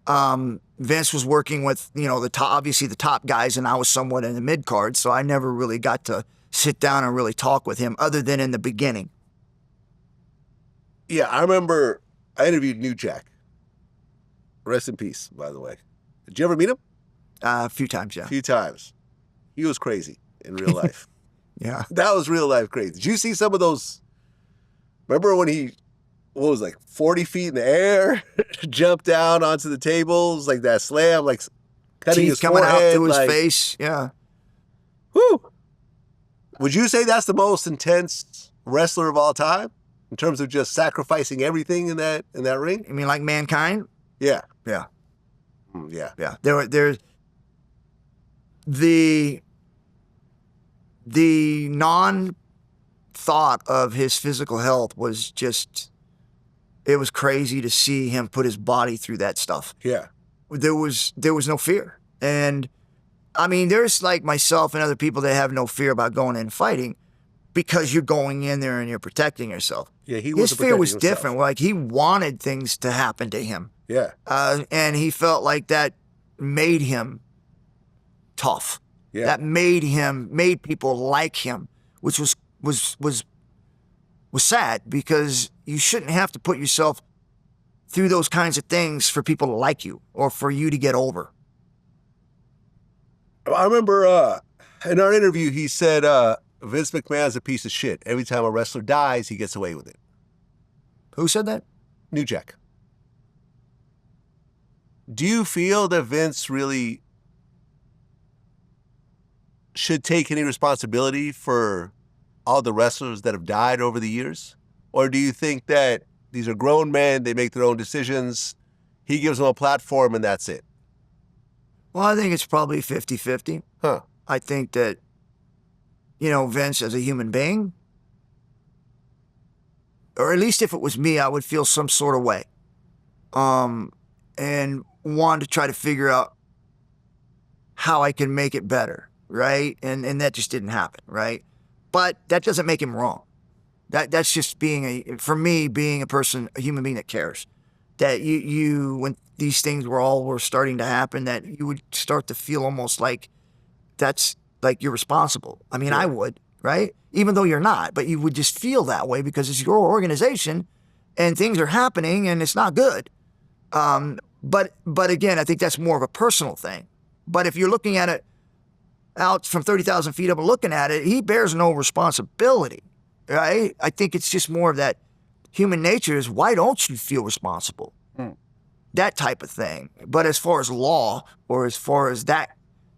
Vince was working with, obviously the top guys, and I was somewhat in the mid card, so I never really got to sit down and really talk with him other than in the beginning. Yeah, I remember I interviewed New Jack. Rest in peace, by the way. Did you ever meet him? A few times, yeah. A few times. He was crazy in real life. Yeah. That was real life crazy. Did you see some of those Remember when he, what was it, like 40 feet in the air, jumped down onto the tables, like that slam, like cutting Teeth his coming forehead, out through his like, face. Yeah. whew. Would you say that's the most intense wrestler of all time in terms of just sacrificing everything in that ring? You mean like Mankind? Yeah. Yeah. Yeah. Yeah. There's the non-thought of his physical health was just, it was crazy to see him put his body through that stuff. Yeah. There was no fear. And I mean, there's like myself and other people that have no fear about going in and fighting because you're going in there and you're protecting yourself. Yeah, his fear was different. Like he wanted things to happen to him. Yeah. And he felt like that made him tough. Yeah. That made people like him, which was sad because you shouldn't have to put yourself through those kinds of things for people to like you or for you to get over. I remember in our interview, he said Vince McMahon's a piece of shit. Every time a wrestler dies, he gets away with it. Who said that? New Jack. Do you feel that Vince really should take any responsibility for all the wrestlers that have died over the years? Or do you think that these are grown men, they make their own decisions, he gives them a platform and that's it? Well, I think it's probably 50-50. Huh. I think that, Vince as a human being, or at least if it was me, I would feel some sort of way. And want to try to figure out how I can make it better, right? And that just didn't happen, right? But that doesn't make him wrong. That's just being a person, a human being that cares. That you when these things were starting to happen, that you would start to feel almost like that's like you're responsible. I mean, I would, right? Even though you're not, but you would just feel that way because it's your organization and things are happening and it's not good. But again, I think that's more of a personal thing. But if you're looking at it out from 30,000 feet up and looking at it, he bears no responsibility, right? I think it's just more of that human nature is, why don't you feel responsible? That type of thing. But as far as law or as far as that,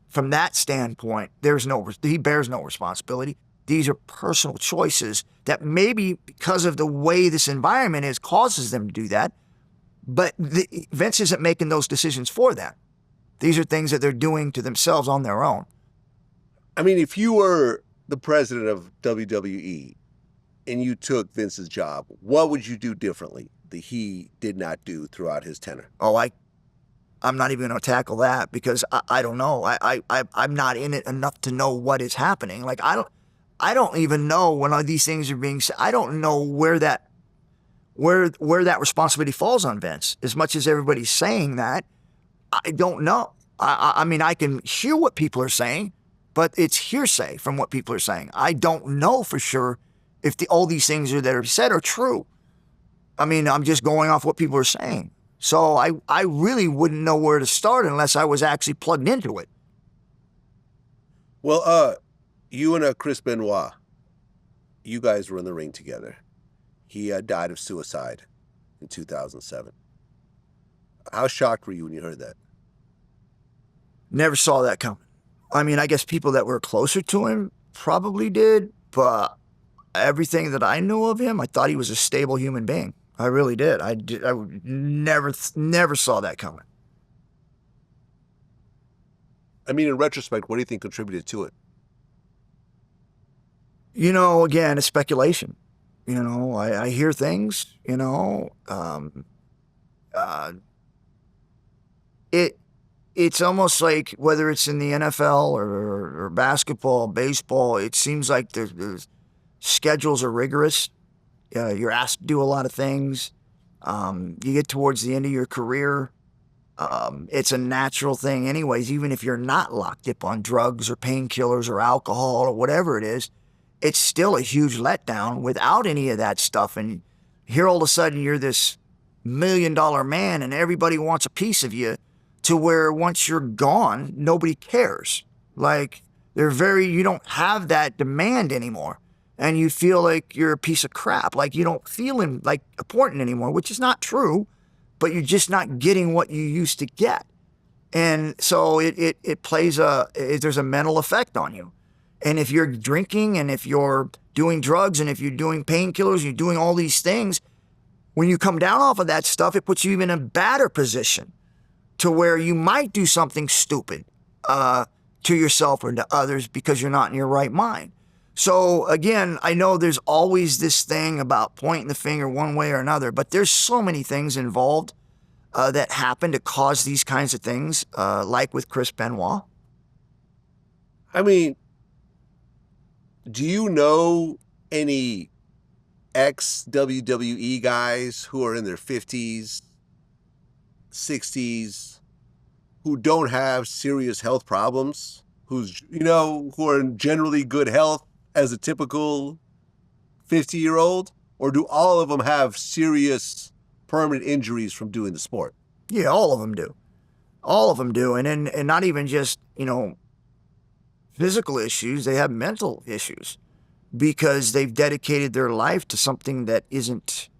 from that standpoint, he bears no responsibility. These are personal choices that maybe because of the way this environment is causes them to do that. But Vince isn't making those decisions for them. These are things that they're doing to themselves on their own. I mean, if you were the president of WWE and you took Vince's job, what would you do differently that he did not do throughout his tenure? Oh, I'm not even going to tackle that because I don't know. I'm not in it enough to know what is happening. Like I don't even know when all these things are being said. I don't know where that responsibility falls on Vince. As much as everybody's saying that, I don't know. I mean, I can hear what people are saying, but it's hearsay from what people are saying. I don't know for sure if all these things that are said are true. I mean, I'm just going off what people are saying. So I really wouldn't know where to start unless I was actually plugged into it. Well, you and Chris Benoit, you guys were in the ring together. He died of suicide in 2007. How shocked were you when you heard that? Never saw that coming. I mean, I guess people that were closer to him probably did, but everything that I knew of him, I thought he was a stable human being. I really did. I never saw that coming. I mean, in retrospect, what do you think contributed to it? Again, it's speculation. I hear things, it's almost like whether it's in the NFL or basketball, baseball, it seems like the schedules are rigorous. You're asked to do a lot of things. You get towards the end of your career. It's a natural thing anyways, even if you're not locked up on drugs or painkillers or alcohol or whatever it is, it's still a huge letdown without any of that stuff. And here all of a sudden you're this $1 million man and everybody wants a piece of you to where once you're gone, nobody cares. Like you don't have that demand anymore. and you feel like you're a piece of crap, like you don't feel like important anymore, which is not true, but you're just not getting what you used to get. And so it plays there's a mental effect on you. And if you're drinking and if you're doing drugs and if you're doing painkillers, you're doing all these things, when you come down off of that stuff, it puts you even in a badder position to where you might do something stupid to yourself or to others because you're not in your right mind. So again, I know there's always this thing about pointing the finger one way or another, but there's so many things involved that happen to cause these kinds of things, like with Chris Benoit. I mean, do you know any ex-WWE guys who are in their 50s, 60s, who don't have serious health problems, who are in generally good health as a typical 50-year-old? Or do all of them have serious permanent injuries from doing the sport? Yeah, all of them do. All of them do. And not even just, physical issues, they have mental issues because they've dedicated their life to something that isn't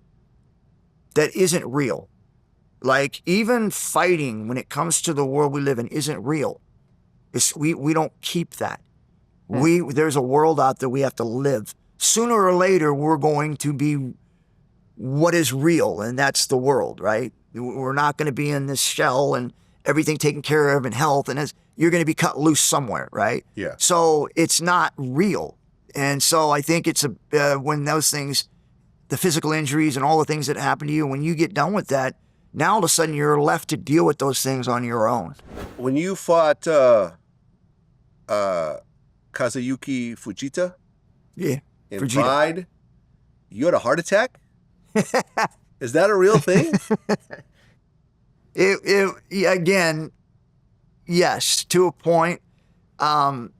real. Like even fighting when it comes to the world we live in isn't real. We don't keep that. There's a world out there we have to live. Sooner or later, we're going to be what is real, and that's the world, right? We're not going to be in this shell and everything taken care of and health, and you're going to be cut loose somewhere, right? Yeah. So it's not real. And so I think it's when those things, the physical injuries and all the things that happen to you, when you get done with that, now all of a sudden you're left to deal with those things on your own. When you fought Kazuyuki Fujita, Yeah. in Fujita. Pride, you had a heart attack? Is that a real thing? Again, yes, to a point. I'm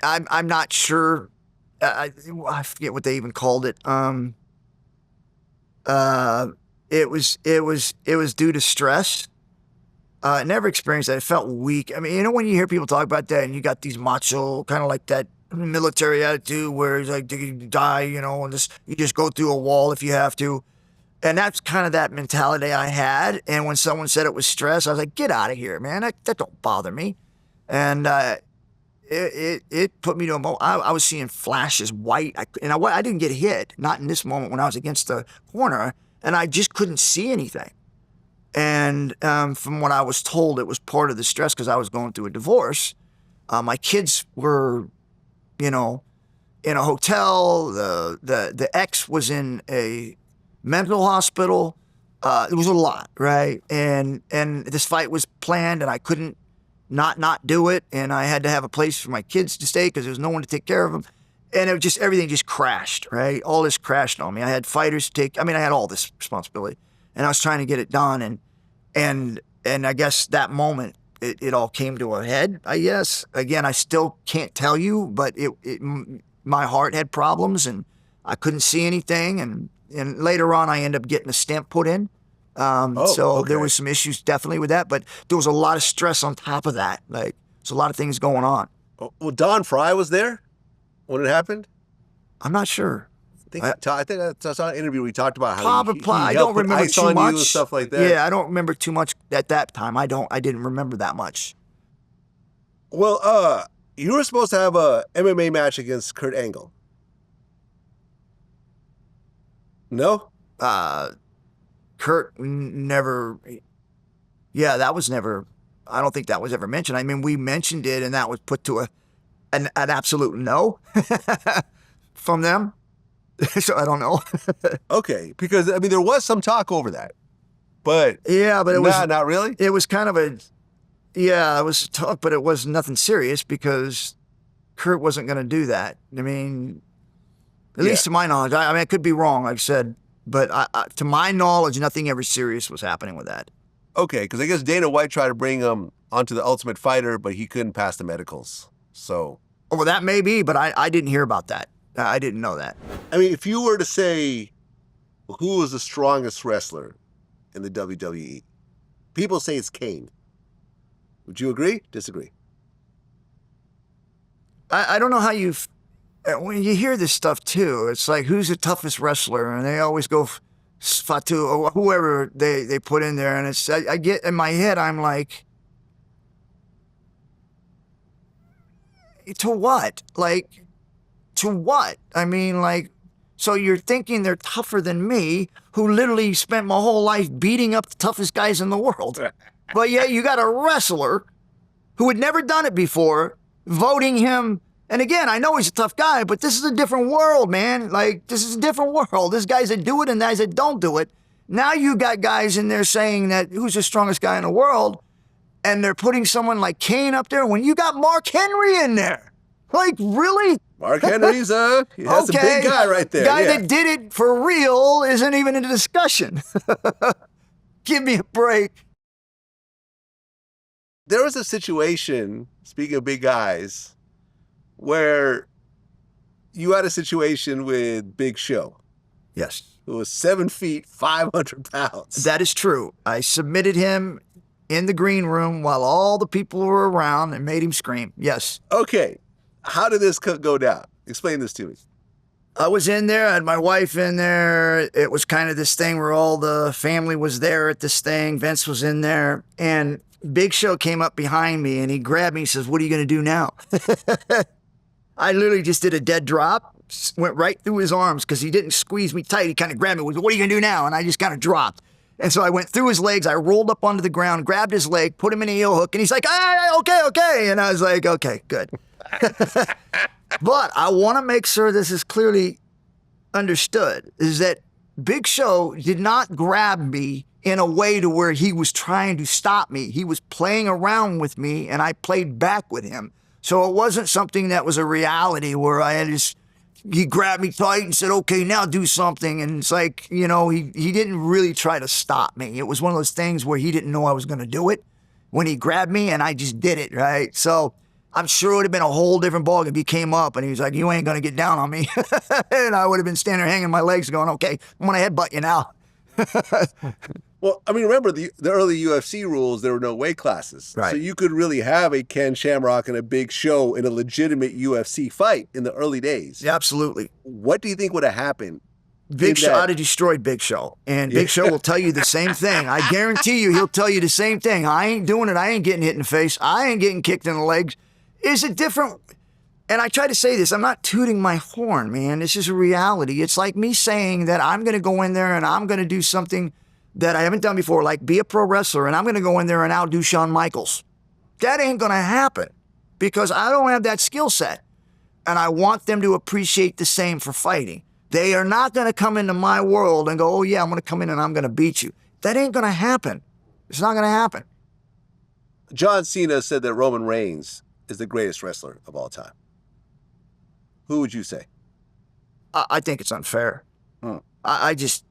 not sure. I forget what they even called it. It was due to stress. I never experienced that. It felt weak. I mean, when you hear people talk about that, and you got these macho kind of like that military attitude where it's like you die, and you just go through a wall if you have to. And that's kind of that mentality I had. And when someone said it was stress, I was like, get out of here, man. That don't bother me. And it put me to a moment. I was seeing flashes, white. I didn't get hit, not in this moment when I was against the corner. And I just couldn't see anything. And from what I was told, it was part of the stress because I was going through a divorce. My kids were, in a hotel. The ex was in a mental hospital. It was a lot, right? And this fight was planned, and I couldn't not do it. And I had to have a place for my kids to stay because there was no one to take care of them. And everything just crashed, right? All this crashed on me. I had fighters to take. I had all this responsibility, and I was trying to get it done. And I guess that moment, it all came to a head, I guess. Again, I still can't tell you, but my heart had problems, and I couldn't see anything. And later on, I ended up getting a stent put in. Okay. There was some issues definitely with that, but there was a lot of stress on top of that. Like, there's a lot of things going on. Well, Don Fry was there when it happened? I'm not sure. I think I saw an interview where he talked about how Probably, he I helped don't put remember ice too on much. you and stuff like that. Yeah, I don't remember too much at that time. I didn't remember that much. Well, you were supposed to have a MMA match against Kurt Angle. No? Kurt never. Yeah, that was never. I don't think that was ever mentioned. We mentioned it, and that was put to an absolute no from them. So I don't know. Okay, because there was some talk over that, but yeah, but it was not really. It was kind of it was tough, but it was nothing serious because Kurt wasn't going to do that. At least to my knowledge. I could be wrong, like I said, but to my knowledge, nothing ever serious was happening with that. Okay, because I guess Dana White tried to bring him onto the Ultimate Fighter, but he couldn't pass the medicals. So. Oh, well, that may be, but I didn't hear about that. I didn't know that. If you were to say who is the strongest wrestler in the WWE, people say it's Kane. Would you agree? Disagree? I don't know how when you hear this stuff too, it's like, who's the toughest wrestler? And they always go Fatu or whoever they put in there. And it's, I get in my head, I'm like, to what? Like, to what? I mean, like, so you're thinking they're tougher than me, who literally spent my whole life beating up the toughest guys in the world. But yeah, you got a wrestler who had never done it before, voting him. And again, I know he's a tough guy, but this is a different world, man. Like, this is a different world. There's guys that do it and guys that don't do it. Now you got guys in there saying that who's the strongest guy in the world, and they're putting someone like Kane up there when you got Mark Henry in there. Like, really? Mark Henry's that's a big guy right there. Guy that did it for real isn't even in the discussion. Give me a break. There was a situation, speaking of big guys, where you had a situation with Big Show. Yes. Who was 7 feet, 500 pounds. That is true. I submitted him in the green room while all the people were around and made him scream. Yes. Okay. How did this go down? Explain this to me. I was in there. I had my wife in there. It was kind of this thing where all the family was there at this thing. Vince was in there. And Big Show came up behind me and he grabbed me and says, "What are you going to do now?" I literally just did a dead drop, went right through his arms because he didn't squeeze me tight. He kind of grabbed me. "What are you going to do now?" And I just kind of dropped. And so I went through his legs. I rolled up onto the ground, grabbed his leg, put him in a heel hook. And he's like, okay. And I was like, okay, good. But I want to make sure this is clearly understood, is that Big Show did not grab me in a way to where he was trying to stop me. He was playing around with me, and I played back with him. So it wasn't something that was a reality where he grabbed me tight and said, "Okay, now do something." And it's like, he didn't really try to stop me. It was one of those things where he didn't know I was going to do it when he grabbed me, and I just did it, right? So I'm sure it would have been a whole different ballgame if he came up and he was like, "You ain't going to get down on me." And I would have been standing there hanging my legs going, "Okay, I'm going to headbutt you now." Well, I mean, remember the early UFC rules, there were no weight classes. Right. So you could really have a Ken Shamrock and a Big Show in a legitimate UFC fight in the early days. Yeah, absolutely. What do you think would have happened? Big Show, I'd have destroyed Big Show. And Big Show will tell you the same thing. I guarantee you he'll tell you the same thing. I ain't doing it. I ain't getting hit in the face. I ain't getting kicked in the legs. Is it different? And I try to say this, I'm not tooting my horn, man. This is a reality. It's like me saying that I'm going to go in there and I'm going to do something that I haven't done before, like be a pro wrestler, and I'm going to go in there and outdo Shawn Michaels. That ain't going to happen because I don't have that skill set. And I want them to appreciate the same for fighting. They are not going to come into my world and go, "Oh yeah, I'm going to come in and I'm going to beat you." That ain't going to happen. It's not going to happen. John Cena said that Roman Reigns is the greatest wrestler of all time. Who would you say? I think it's unfair. I just...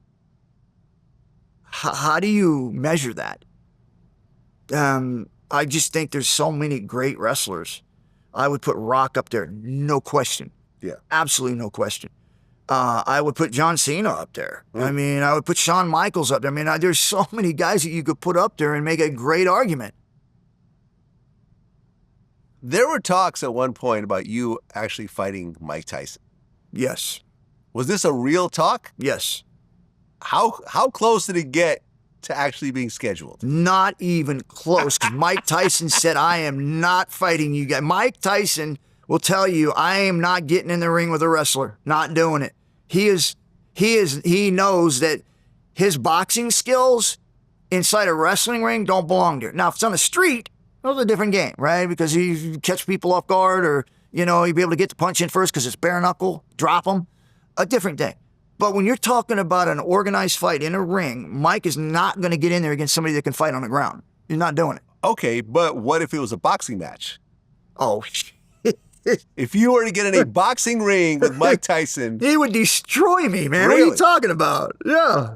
How do you measure that? I just think there's so many great wrestlers. I would put Rock up there, no question. Yeah. Absolutely no question. I would put John Cena up there. I mean, I would put Shawn Michaels up there. I mean, there's so many guys that you could put up there and make a great argument. There were talks at one point about you actually fighting Mike Tyson. Yes. Was this a real talk? Yes. How close did it get to actually being scheduled? Not even close, because Mike Tyson said, "I am not fighting you guys." Mike Tyson will tell you, "I am not getting in the ring with a wrestler. Not doing it." He knows that his boxing skills inside a wrestling ring don't belong there. Now, if it's on the street, it's a different game, right? Because he catch people off guard, or he'd be able to get the punch in first because it's bare knuckle, drop them, a different thing. But when you're talking about an organized fight in a ring, Mike is not going to get in there against somebody that can fight on the ground. He's not doing it. Okay, but what if it was a boxing match? Oh, if you were to get in a boxing ring with Mike Tyson, he would destroy me, man. Really? What are you talking about? Yeah.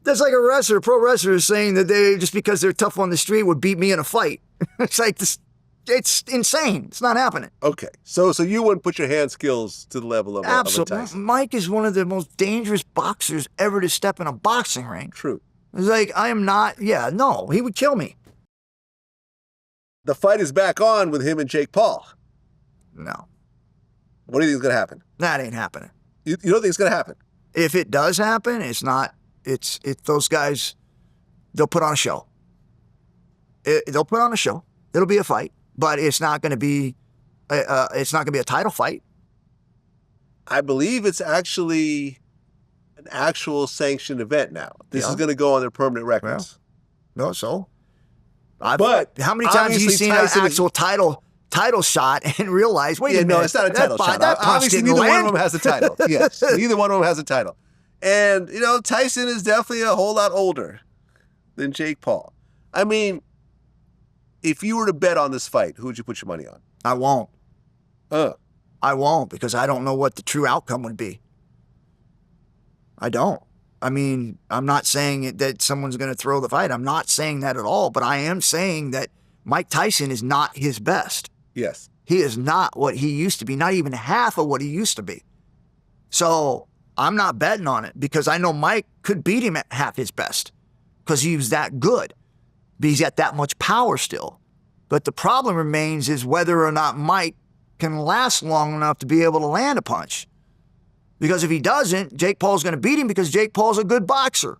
That's like a pro wrestler saying that they, just because they're tough on the street, would beat me in a fight. It's like this. It's insane. It's not happening. Okay. So you wouldn't put your hand skills to the level of Absolutely. a Tyson. Mike is one of the most dangerous boxers ever to step in a boxing ring. True. It's like, I am not, no, he would kill me. The fight is back on with him and Jake Paul. No. What do you think is going to happen? That ain't happening. You don't think it's going to happen? If it does happen, it's not. It's those guys. They'll put on a show. They'll put on a show. It'll be a fight, but it's not going to be. It's not going to be a title fight. I believe it's actually an actual sanctioned event now. This is going to go on their permanent records. No, so. But how many times have you seen an actual title shot and realize, wait a minute. No, it's not a title shot. Obviously, neither one of them has a title. Yes, neither one of them has a title. And, Tyson is definitely a whole lot older than Jake Paul. I mean, if you were to bet on this fight, who would you put your money on? I won't. I won't, because I don't know what the true outcome would be. I don't. I mean, I'm not saying that someone's going to throw the fight. I'm not saying that at all, but I am saying that Mike Tyson is not his best. Yes. He is not what he used to be, not even half of what he used to be. So I'm not betting on it, because I know Mike could beat him at half his best because he was that good. But he's got that much power still. But the problem remains is whether or not Mike can last long enough to be able to land a punch. Because if he doesn't, Jake Paul's going to beat him, because Jake Paul's a good boxer.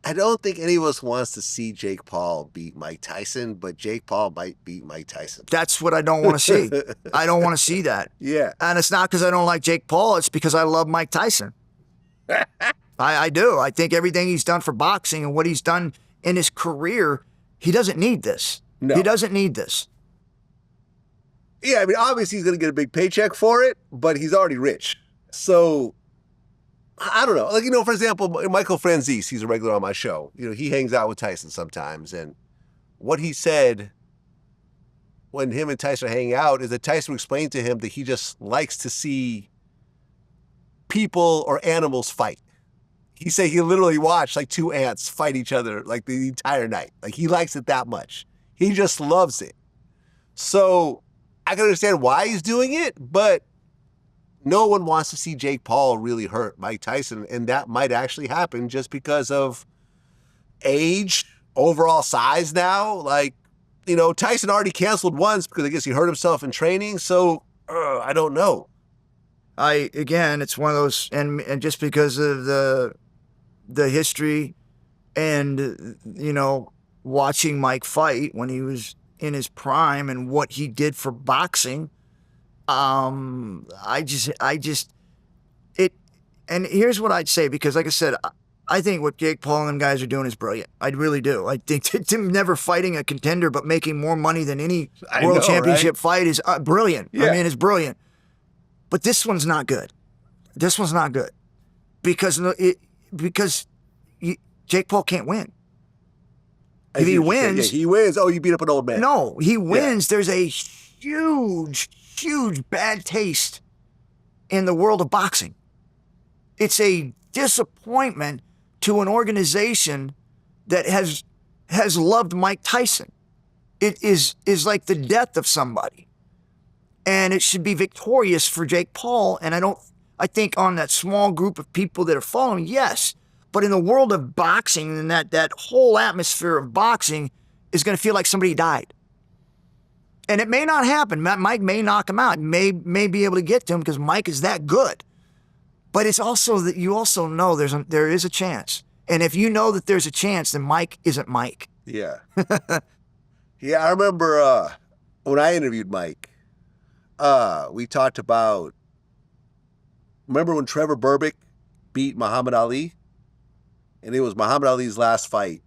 I don't think any of us wants to see Jake Paul beat Mike Tyson, but Jake Paul might beat Mike Tyson. That's what I don't want to see. I don't want to see that. Yeah. And it's not because I don't like Jake Paul. It's because I love Mike Tyson. I do. I think everything he's done for boxing and what he's done in his career, he doesn't need this. No. He doesn't need this. Yeah, I mean, obviously he's going to get a big paycheck for it, but he's already rich. So, I don't know. Like, for example, Michael Franzese, he's a regular on my show. He hangs out with Tyson sometimes. And what he said when him and Tyson are hanging out is that Tyson explained to him that he just likes to see people or animals fight. He said he literally watched like two ants fight each other like the entire night. Like, he likes it that much. He just loves it. So I can understand why he's doing it, but no one wants to see Jake Paul really hurt Mike Tyson, and that might actually happen just because of age, overall size now. Like, Tyson already canceled once because I guess he hurt himself in training, so I don't know. Again, it's one of those, and just because of the history and, watching Mike fight when he was in his prime and what he did for boxing, and here's what I'd say, because like I said, I think what Jake Paul and them guys are doing is brilliant. I really do. I think him never fighting a contender but making more money than any world championship fight is brilliant. Yeah. I mean, it's brilliant. But this one's not good. This one's not good because Jake Paul can't win. If he wins... he wins. Oh, you beat up an old man. No, he wins. Yeah. There's a huge bad taste in the world of boxing. It's a disappointment to an organization that has loved Mike Tyson. It is like the death of somebody. And it should be victorious for Jake Paul. And I think on that small group of people that are following, yes. But in the world of boxing, and that whole atmosphere of boxing is going to feel like somebody died. And it may not happen. Mike may knock him out. May be able to get to him because Mike is that good. But it's also that you also know there is a chance. And if you know that there's a chance, then Mike isn't Mike. Yeah. Yeah, I remember when I interviewed Mike, we talked about, remember when Trevor Berbick beat Muhammad Ali? And it was Muhammad Ali's last fight.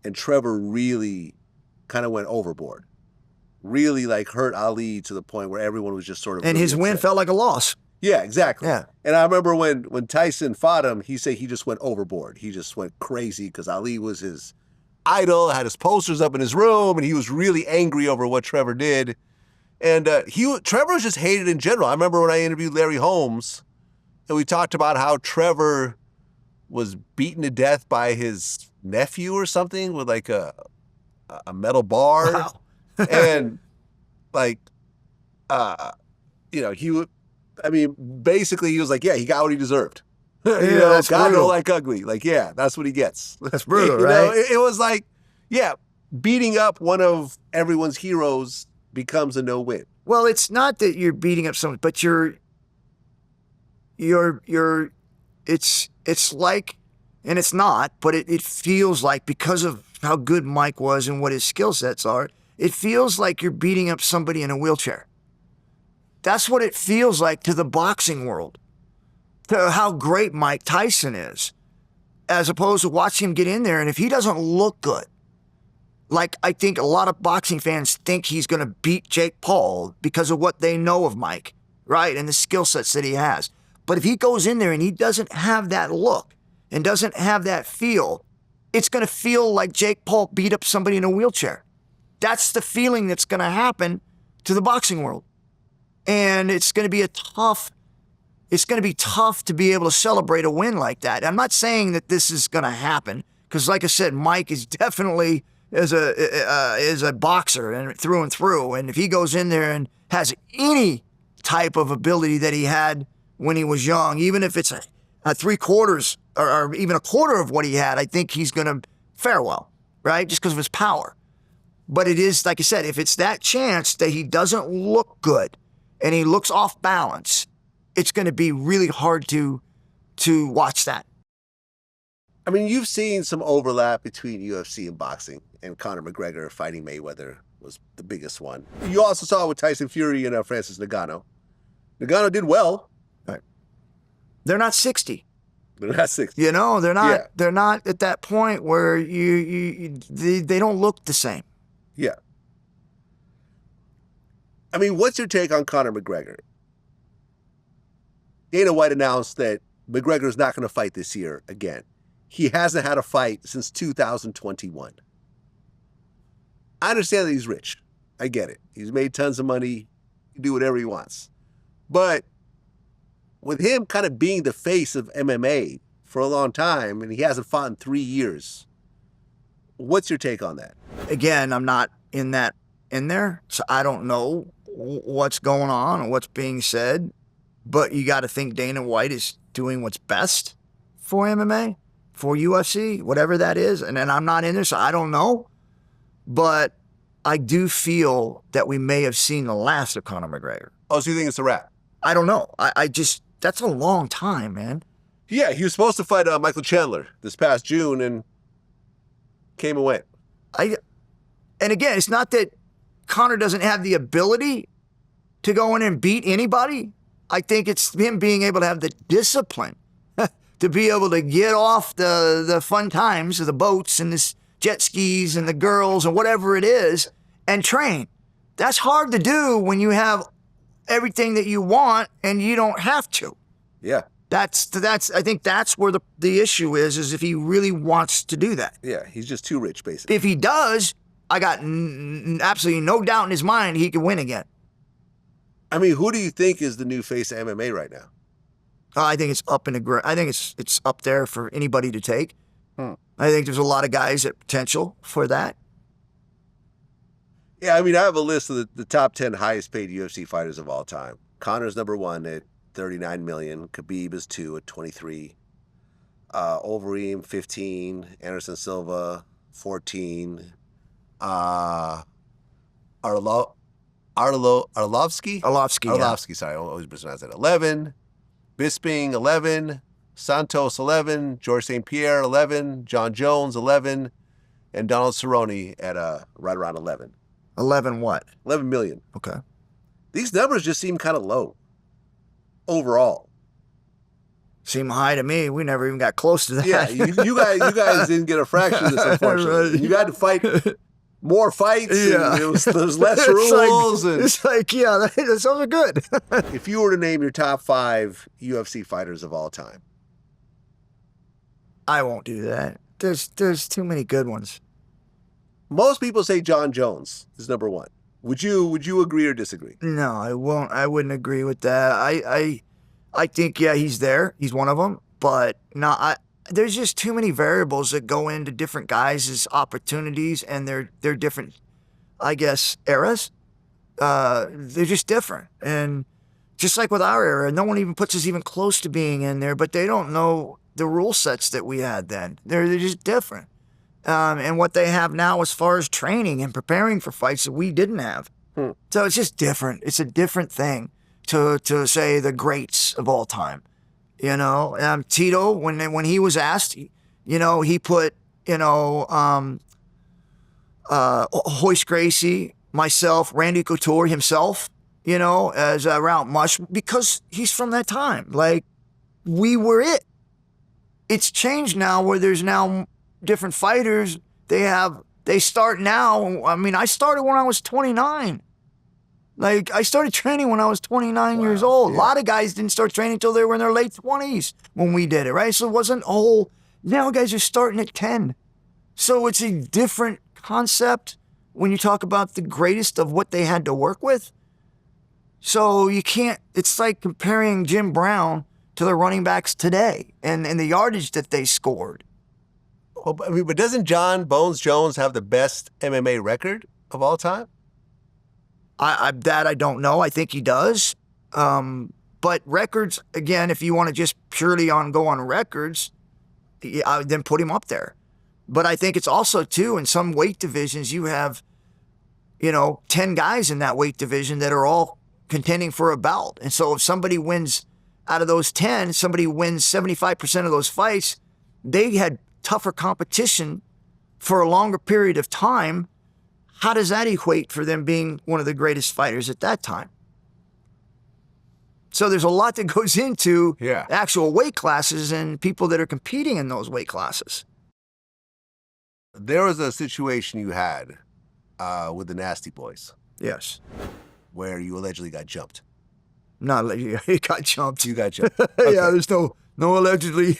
And Trevor really kind of went overboard. Really hurt Ali to the point where everyone was just sort of... And really his win felt like a loss. Yeah, exactly. Yeah. And I remember when Tyson fought him, he said he just went overboard. He just went crazy because Ali was his idol, had his posters up in his room, and he was really angry over what Trevor did. And Trevor was just hated in general. I remember when I interviewed Larry Holmes, and we talked about how Trevor was beaten to death by his nephew or something with a metal bar. Wow. And basically he was like, yeah, he got what he deserved. That's God brutal. don't like ugly. Yeah, that's what he gets. That's brutal, right? It was beating up one of everyone's heroes becomes a no-win. Well, it's not that you're beating up someone, but it's like, and it's not, but it feels like, because of how good Mike was and what his skill sets are, it feels like you're beating up somebody in a wheelchair. That's what it feels like to the boxing world, to how great Mike Tyson is, as opposed to watching him get in there. And if he doesn't look good, like I think a lot of boxing fans think he's going to beat Jake Paul because of what they know of Mike, right? And the skill sets that he has. But if he goes in there and he doesn't have that look and doesn't have that feel, it's going to feel like Jake Paul beat up somebody in a wheelchair. That's the feeling that's going to happen to the boxing world. And it's going to be tough to be able to celebrate a win like that. I'm not saying that this is going to happen, because like I said, Mike is definitely is a boxer and through. And if he goes in there and has any type of ability that he had when he was young, even if it's a 3/4 or even a quarter of what he had, I think he's going to fare well, right? Just because of his power. But it is, like I said, if it's that chance that he doesn't look good and he looks off balance, it's going to be really hard to watch that. I mean, you've seen some overlap between UFC and boxing, and Conor McGregor fighting Mayweather was the biggest one. You also saw it with Tyson Fury and Francis Ngannou. Ngannou did well. Right. They're not 60. They're not 60. You know, they're not. Yeah. They're not at that point where they don't look the same. Yeah. I mean, what's your take on Conor McGregor? Dana White announced that McGregor's not going to fight this year again. He hasn't had a fight since 2021. I understand that he's rich. I get it. He's made tons of money. He can do whatever he wants. But with him kind of being the face of MMA for a long time, and he hasn't fought in 3 years, what's your take on that? Again, I'm not in there, so I don't know what's going on or what's being said. But you got to think Dana White is doing what's best for MMA, for UFC, whatever that is. And I'm not in there, so I don't know. But I do feel that we may have seen the last of Conor McGregor. Oh, so you think it's a wrap? I don't know. I just, that's a long time, man. Yeah, he was supposed to fight Michael Chandler this past June and came and went. And again, it's not that Conor doesn't have the ability to go in and beat anybody. I think it's him being able to have the discipline to be able to get off the fun times of the boats and the jet skis and the girls and whatever it is and train. That's hard to do when you have everything that you want and you don't have to. Yeah. That's I think that's where the issue is if he really wants to do that. Yeah, he's just too rich, basically. If he does, I got absolutely no doubt in his mind he can win again. I mean, who do you think is the new face of MMA right now? I think it's I think it's up there for anybody to take. I think there's a lot of guys at potential for that. Yeah, I mean, I have a list of the top 10 highest paid UFC fighters of all time. Conor's number 1 at $39 million. Khabib is 2 at 23. Overeem 15. Anderson Silva 14. Arlovsky, sorry, I always mispronounce that. 11. Bisping 11. Santos 11. George St. Pierre 11. John Jones 11. And Donald Cerrone at right around 11. 11 what? 11 million. Okay. These numbers just seem kind of low overall. Seem high to me. We never even got close to that. Yeah, you guys didn't get a fraction of this, unfortunately. Right. You got to fight more fights. Yeah. And there's less rules. It's like, yeah, those are good. If you were to name your top 5 UFC fighters of all time. I won't do that. There's too many good ones. Most people say John Jones is number 1. Would you agree or disagree? No, I won't. I wouldn't agree with that. I think, yeah, he's there. He's one of them. But no, there's just too many variables that go into different guys' opportunities and they're different, I guess, eras. They're just different. And just like with our era, no one even puts us even close to being in there, but they don't know the rule sets that we had then. They're just different. And what they have now as far as training and preparing for fights that we didn't have. So it's just different. It's a different thing to say the greats of all time. You know, Tito, when he was asked, you know, he put, you know, Royce Gracie, myself, Randy Couture himself, you know, as Route Mush, because he's from that time. Like, we were it. It's changed now where there's now different fighters. They start now. I mean, I started when I was 29. Like, I started training when I was 29 years old. Yeah. A lot of guys didn't start training until they were in their late 20s when we did it, right? So it wasn't a whole, now guys are starting at 10. So it's a different concept when you talk about the greatest of what they had to work with. So you can't, it's like comparing Jim Brown to the running backs today and the yardage that they scored. Well, I mean, but doesn't John Bones Jones have the best MMA record of all time? That I don't know. I think he does. But records, again, if you want to just purely go on records, then put him up there. But I think it's also, too, in some weight divisions, you have, you know, 10 guys in that weight division that are all contending for a belt. And so if somebody wins out of those 10, somebody wins 75% of those fights, they had tougher competition for a longer period of time. How does that equate for them being one of the greatest fighters at that time? So there's a lot that goes into actual weight classes and people that are competing in those weight classes. There was a situation you had with the Nasty Boys. Yes. Where you allegedly got jumped. No, he got jumped. You got jumped. Okay. Yeah, there's no allegedly.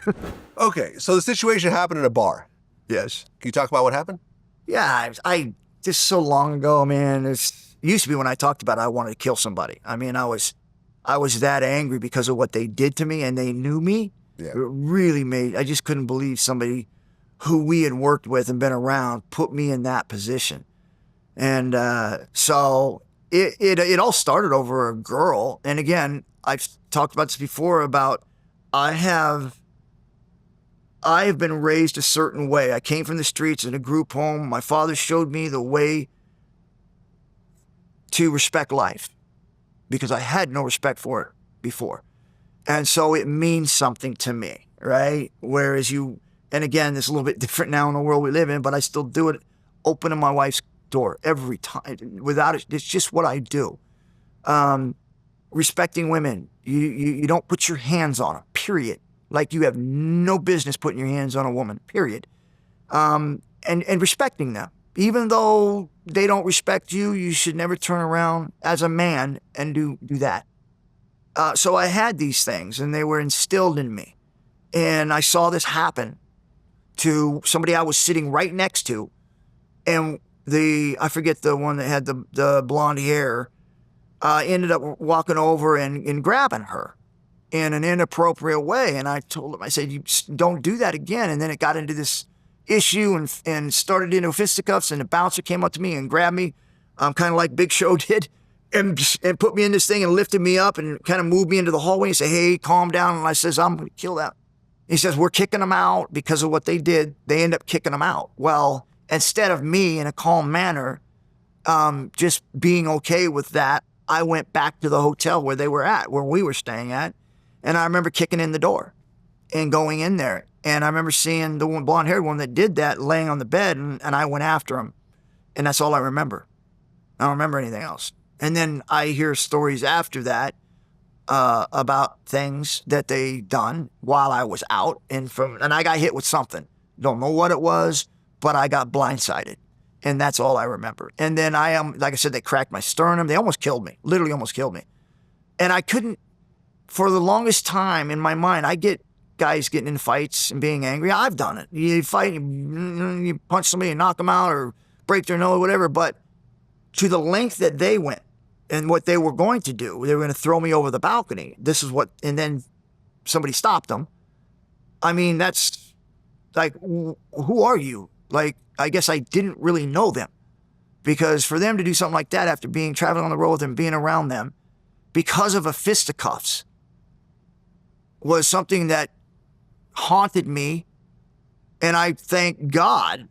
Okay, so the situation happened in a bar. Yes. Can you talk about what happened? Yeah, I just so long ago, man. It used to be when I talked about it, I wanted to kill somebody. I mean, I was that angry because of what they did to me, and they knew me. Yeah. It really I just couldn't believe somebody who we had worked with and been around put me in that position. And so it all started over a girl. And again, I've talked about this before about I have been raised a certain way. I came from the streets in a group home. My father showed me the way to respect life because I had no respect for it before. And so it means something to me, right? Whereas and again, it's a little bit different now in the world we live in, but I still do it, opening my wife's door every time. Without it, it's just what I do. Respecting women. You don't put your hands on them, period. Like you have no business putting your hands on a woman, period. And respecting them. Even though they don't respect you, you should never turn around as a man and do that. So I had these things, and they were instilled in me. And I saw this happen to somebody I was sitting right next to. And I forget the one that had the blonde hair, ended up walking over and grabbing her in an inappropriate way. And I told him, I said, you don't do that again. And then it got into this issue and started into fisticuffs, and the bouncer came up to me and grabbed me, kind of like Big Show did, and put me in this thing and lifted me up and kind of moved me into the hallway and said, hey, calm down. And I says, I'm going to kill that. He says, we're kicking them out because of what they did. They end up kicking them out. Well, instead of me in a calm manner, just being okay with that, I went back to the hotel where they were at, where we were staying at. And I remember kicking in the door and going in there. And I remember seeing the one blonde-haired one that did that laying on the bed, and I went after him. And that's all I remember. I don't remember anything else. And then I hear stories after that about things that they done while I was out. And I got hit with something. Don't know what it was, but I got blindsided. And that's all I remember. And then like I said, they cracked my sternum. They almost killed me, literally almost killed me. And I couldn't, for the longest time in my mind, I get guys getting in fights and being angry. I've done it. You fight, you punch somebody and knock them out or break their nose, whatever. But to the length that they went and what they were going to do, they were going to throw me over the balcony. And then somebody stopped them. I mean, that's like, who are you? Like, I guess I didn't really know them, because for them to do something like that after traveling on the road with them, being around them, because of a fisticuffs, was something that haunted me. And I thank God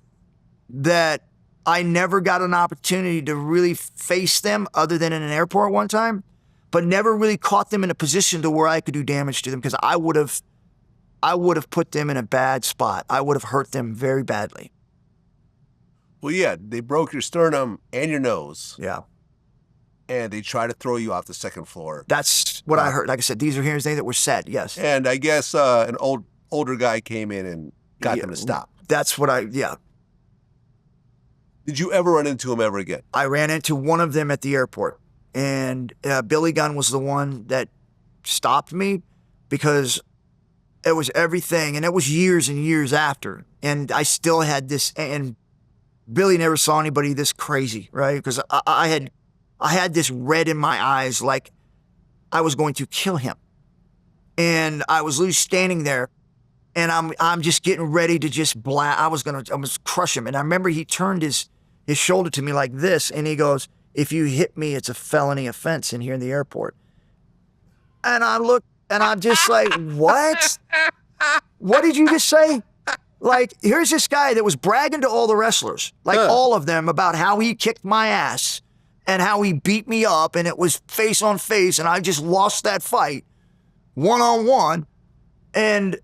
that I never got an opportunity to really face them other than in an airport one time, but never really caught them in a position to where I could do damage to them because I would have put them in a bad spot. I would have hurt them very badly. Well, yeah, they broke your sternum and your nose. Yeah. And they tried to throw you off the second floor. That's what I heard. Like I said, these are hearings that were said, yes. And I guess an older guy came in and got them to stop. That's what yeah. Did you ever run into him ever again? I ran into one of them at the airport. And Billy Gunn was the one that stopped me because it was everything. And it was years and years after. And I still had this, and Billy never saw anybody this crazy, right? Because I had this red in my eyes like I was going to kill him. And I was literally standing there and I'm just getting ready to just I was crush him. And I remember he turned his shoulder to me like this and he goes, "If you hit me, it's a felony offense in here in the airport." And I look and I'm just like, what? What did you just say? Like, here's this guy that was bragging to all the wrestlers, like all of them, about how he kicked my ass and how he beat me up and it was face on face and I just lost that fight one-on-one. And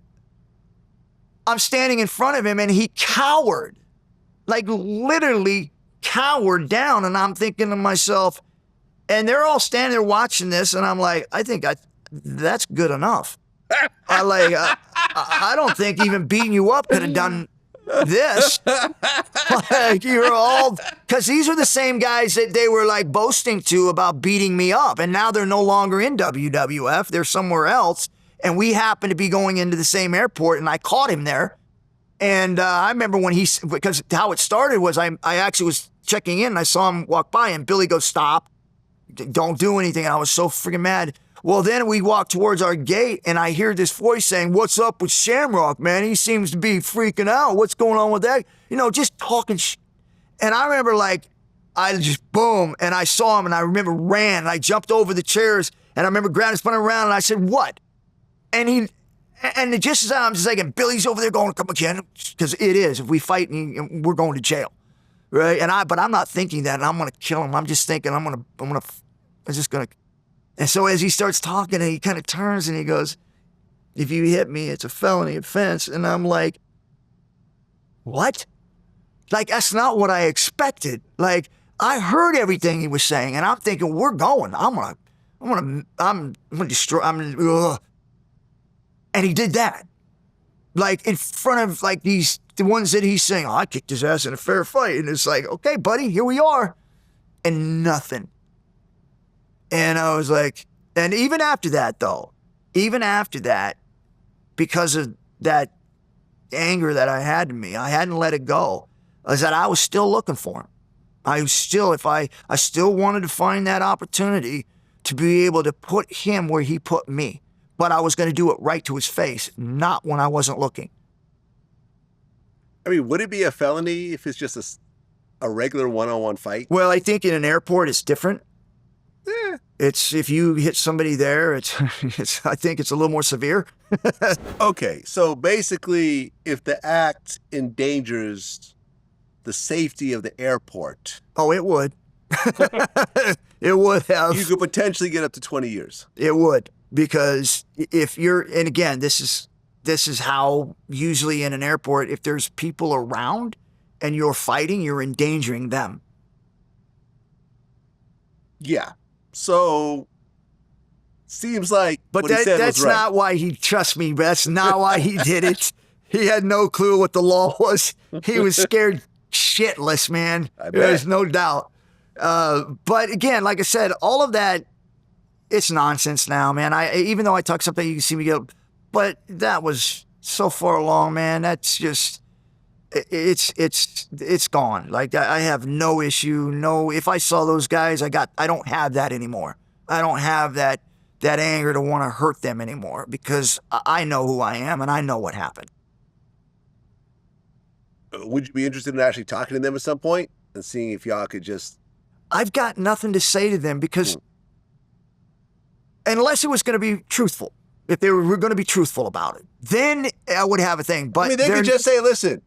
I'm standing in front of him and he cowered, like literally cowered down. And I'm thinking to myself, and they're all standing there watching this and I'm like, I think that's good enough. I don't think even beating you up could have done this. Like, you're all, because these are the same guys that they were like boasting to about beating me up. And now they're no longer in WWF. They're somewhere else. And we happen to be going into the same airport and I caught him there. And I remember when because how it started was I actually was checking in and I saw him walk by and Billy goes, "Stop, don't do anything." And I was so freaking mad. Well, then we walk towards our gate and I hear this voice saying, "What's up with Shamrock, man? He seems to be freaking out. What's going on with that?" You know, just talking And I remember I just boom. And I saw him and I remember ran and I jumped over the chairs and I remember grabbing, spun around and I said, "What?" And just as I'm just like, and Billy's over there going, "Come again," because it is. If we fight, we're going to jail, right? But I'm not thinking that, and I'm gonna kill him. I'm just thinking I'm just gonna. And so as he starts talking, and he kind of turns and he goes, "If you hit me, it's a felony offense." And I'm like, what? Like, that's not what I expected. Like, I heard everything he was saying, and I'm thinking, we're going. I'm gonna destroy. Ugh. And he did that. Like, in front of, like, the ones that he's saying, "Oh, I kicked his ass in a fair fight." And it's like, okay, buddy, here we are. And nothing. And I was like, and even after that, because of that anger that I had in me, I hadn't let it go, is that I was still looking for him. I still wanted to find that opportunity to be able to put him where he put me. But I was going to do it right to his face, not when I wasn't looking. I mean, would it be a felony if it's just a regular one-on-one fight? Well, I think in an airport it's different. Yeah. It's, if you hit somebody there, I think it's a little more severe. Okay, so basically, if the act endangers the safety of the airport. Oh, it would. It would have. You could potentially get up to 20 years. It would. Because if you're, and again, this is how usually in an airport, if there's people around and you're fighting, you're endangering them. Yeah. So seems like but what he said that's was right. not why he, trust me, that's not why he did it. He had no clue what the law was. He was scared shitless, man. There's no doubt. But again, like I said, all of that, it's nonsense now, man. Even though I talk something, you can see me go, but that was so far along, man. That's just, it's gone. Like, I have no issue. No, if I saw those guys, I don't have that anymore. I don't have that anger to want to hurt them anymore because I know who I am and I know what happened. Would you be interested in actually talking to them at some point and seeing if y'all could just... I've got nothing to say to them because unless it was going to be truthful, if they were going to be truthful about it, then I would have a thing. But I mean, they could just say, "Listen,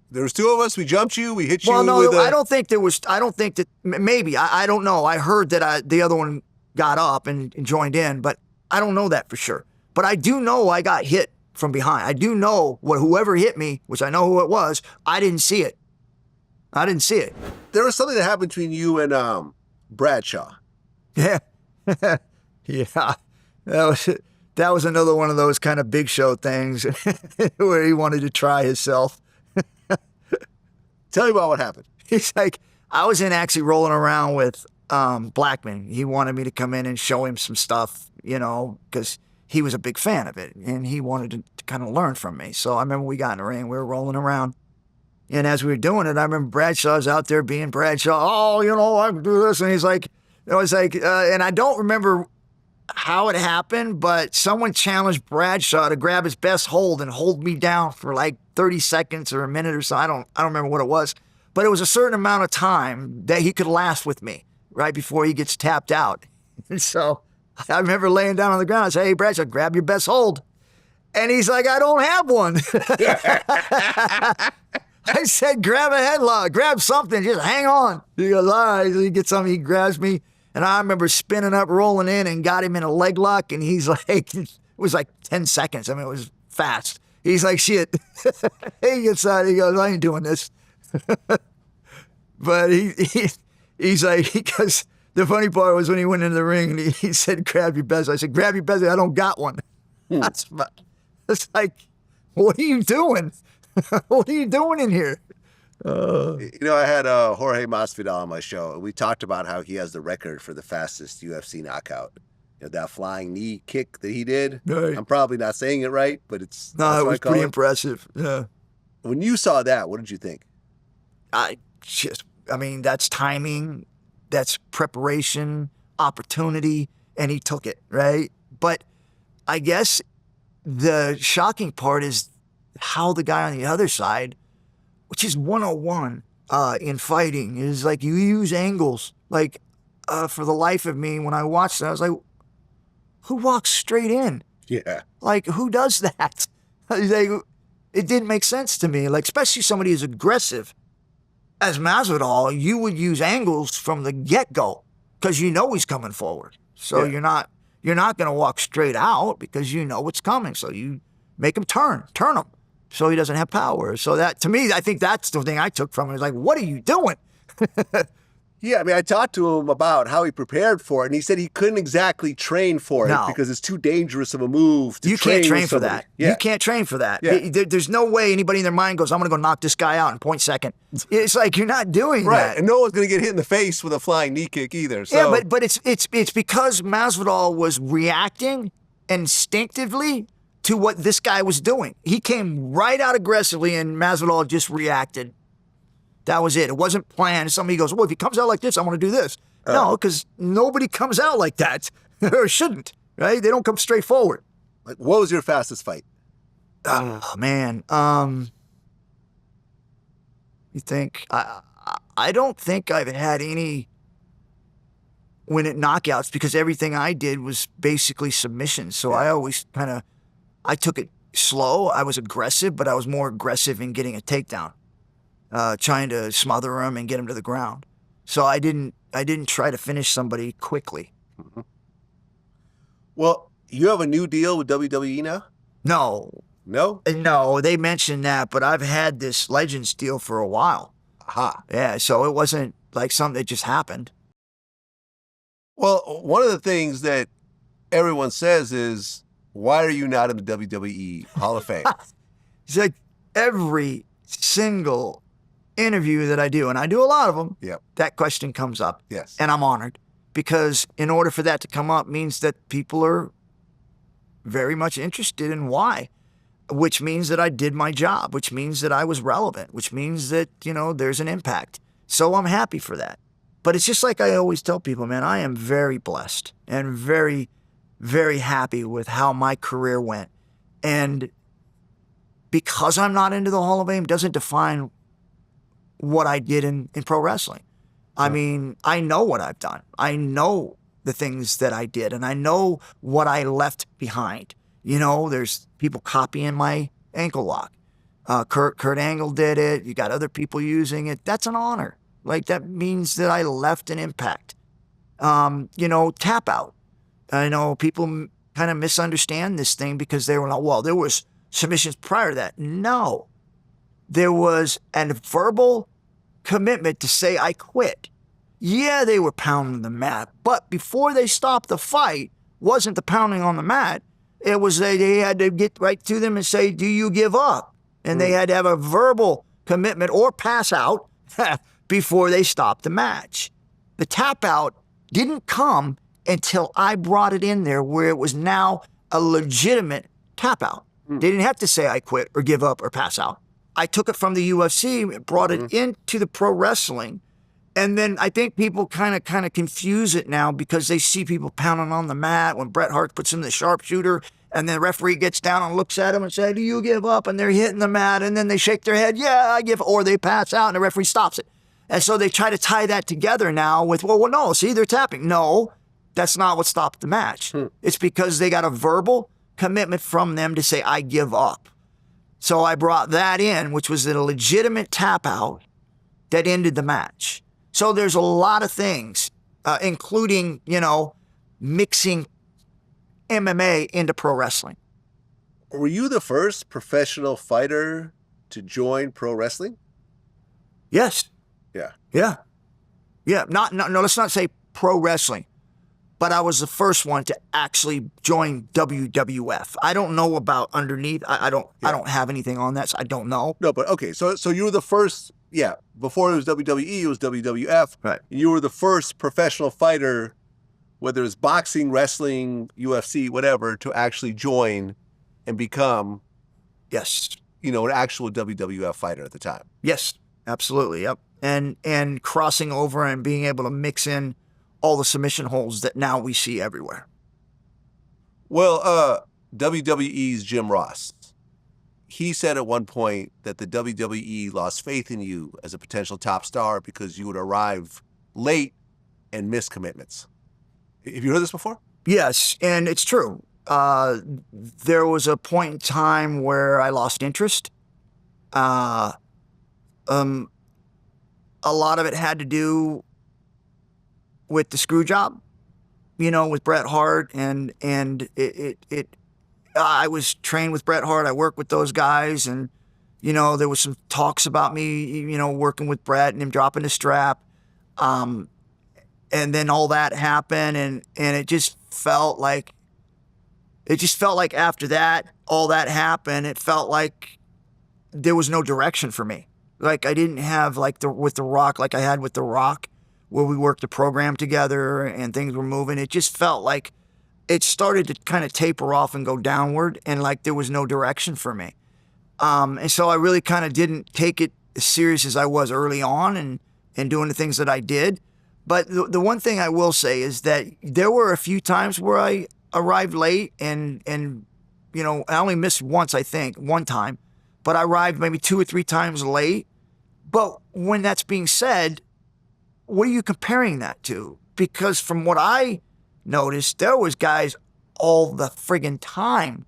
There was two of us. We jumped you. We hit you Well, no, with I don't think there was. I don't think that. Maybe I don't know. I heard that the other one got up and joined in, but I don't know that for sure. But I do know I got hit from behind. I do know whoever hit me, which I know who it was. I didn't see it. I didn't see it. There was something that happened between you and Bradshaw. Yeah, yeah. That was another one of those kind of big show things where he wanted to try himself. Tell me about what happened. He's like, I was in actually rolling around with Blackman. He wanted me to come in and show him some stuff, because he was a big fan of it, and he wanted to kind of learn from me. So I remember we got in the ring, we were rolling around, and as we were doing it, I remember Bradshaw's out there being Bradshaw. Oh, I can do this, and he's like, and I don't remember how it happened, but someone challenged Bradshaw to grab his best hold and hold me down for like 30 seconds or a minute or so. I don't remember what it was, but it was a certain amount of time that he could last with me right before he gets tapped out. And so I remember laying down on the ground. I said, "Hey, Bradshaw, grab your best hold." And he's like, "I don't have one." I said, "Grab a headlock, grab something, just hang on." He goes, "All right." He gets something, he grabs me. And I remember spinning up, rolling in, and got him in a leg lock. And he's like, it was like 10 seconds. I mean, it was fast. He's like, "Shit." He gets out, he goes, "I ain't doing this." But he's like, because the funny part was when he went into the ring and he said, "Grab your best." I said, "Grab your best." I don't got one. It's like, what are you doing? What are you doing in here? I had Jorge Masvidal on my show, and we talked about how he has the record for the fastest UFC knockout. That flying knee kick that he did. Right. I'm probably not saying it right, but it was pretty impressive. Yeah. When you saw that, what did you think? That's timing, that's preparation, opportunity, and he took it, right? But I guess the shocking part is how the guy on the other side, which is 101 in fighting, is like you use angles. Like, for the life of me, when I watched it, I was like, who walks straight in? Yeah. Like, who does that? It didn't make sense to me. Like, especially somebody as aggressive as Masvidal, you would use angles from the get-go because you know he's coming forward. So you're not going to walk straight out because you know what's coming. So you make him turn him so he doesn't have power. So that, to me, I think that's the thing I took from it. Is like, what are you doing? Yeah, I mean, I talked to him about how he prepared for it, and he said he couldn't exactly train for it because it's too dangerous of a move to You can't train with for that. Yeah. You can't train for that. Yeah. There's no way anybody in their mind goes, "I'm going to go knock this guy out in 0.2. It's like, you're not doing Right, that. and no one's going to get hit in the face with a flying knee kick either. So. Yeah, but it's because Masvidal was reacting instinctively to what this guy was doing. He came right out aggressively, and Masvidal just reacted. That was it. It wasn't planned. Somebody goes, "Well, if he comes out like this, I want to do this." No, because nobody comes out like that, or shouldn't, right? They don't come straight forward. Like, what was your fastest fight? Oh, man. You think? I don't think I've had any win-it knockouts because everything I did was basically submissions. So I always I took it slow. I was aggressive, but I was more aggressive in getting a takedown, trying to smother him and get him to the ground. So I didn't try to finish somebody quickly. Mm-hmm. Well, you have a new deal with WWE now? No. No? No, they mentioned that, but I've had this Legends deal for a while. Aha. Yeah, so it wasn't like something that just happened. Well, one of the things that everyone says is, why are you not in the WWE Hall of Fame? It's like every single interview that I do, and I do a lot of them, that question comes up. Yes. And I'm honored because in order for that to come up means that people are very much interested in why, which means that I did my job, which means that I was relevant, which means that, there's an impact. So I'm happy for that. But it's just like I always tell people, man, I am very blessed and very, very happy with how my career went. And because I'm not into the Hall of Fame doesn't define what I did in pro wrestling. I mean, I know what I've done. I know the things that I did, and I know what I left behind. There's people copying my ankle lock. Kurt Angle did it. You got other people using it. That's an honor. Like, that means that I left an impact. Tap out. I know people kind of misunderstand this thing because they were like, well, there was submissions prior to that. No. There was a verbal commitment to say, I quit. Yeah, they were pounding the mat, but before they stopped the fight, wasn't the pounding on the mat. It was they had to get right to them and say, do you give up? And they had to have a verbal commitment or pass out before they stopped the match. The tap out didn't come until I brought it in there where it was now a legitimate tap out. They didn't have to say I quit or give up or pass out. I took it from the UFC, brought it into the pro wrestling, and then I think people kind of confuse it now because they see people pounding on the mat when Bret Hart puts in the sharpshooter, and the referee gets down and looks at him and says, do you give up? And they're hitting the mat, and then they shake their head, yeah, I give, or they pass out, and the referee stops it. And so they try to tie that together now with, well, no, see, they're tapping. No, that's not what stopped the match. It's because they got a verbal commitment from them to say, I give up. So I brought that in, which was a legitimate tap out that ended the match. So there's a lot of things, including, mixing MMA into pro wrestling. Were you the first professional fighter to join pro wrestling? Yes. Yeah. Yeah. Yeah. No, let's not say pro wrestling, but I was the first one to actually join WWF. I don't know about underneath. I don't have anything on that, so I don't know. No, but okay. So you were the first. Yeah. Before it was WWE, it was WWF. Right. You were the first professional fighter, whether it's boxing, wrestling, UFC, whatever, to actually join and become, Yes. an actual WWF fighter at the time. Yes. Absolutely. Yep. And crossing over and being able to mix in all the submission holds that now we see everywhere. Well, WWE's Jim Ross, he said at one point that the WWE lost faith in you as a potential top star because you would arrive late and miss commitments. Have you heard this before? Yes, and it's true. There was a point in time where I lost interest. A lot of it had to do with the screw job, with Bret Hart, and I was trained with Bret Hart. I worked with those guys, and there was some talks about me, working with Bret and him dropping the strap, and then all that happened, and it just felt like after that, all that happened, it felt like there was no direction for me. Like I didn't have with The Rock, like I had with The Rock, where we worked the program together and things were moving. It just felt like it started to kind of taper off and go downward, and like there was no direction for me. And so I really kind of didn't take it as serious as I was early on and doing the things that I did. But the one thing I will say is that there were a few times where I arrived late and I only missed once, I think, one time, but I arrived maybe 2 or 3 times late. But when that's being said, what are you comparing that to? Because from what I noticed, there was guys all the friggin' time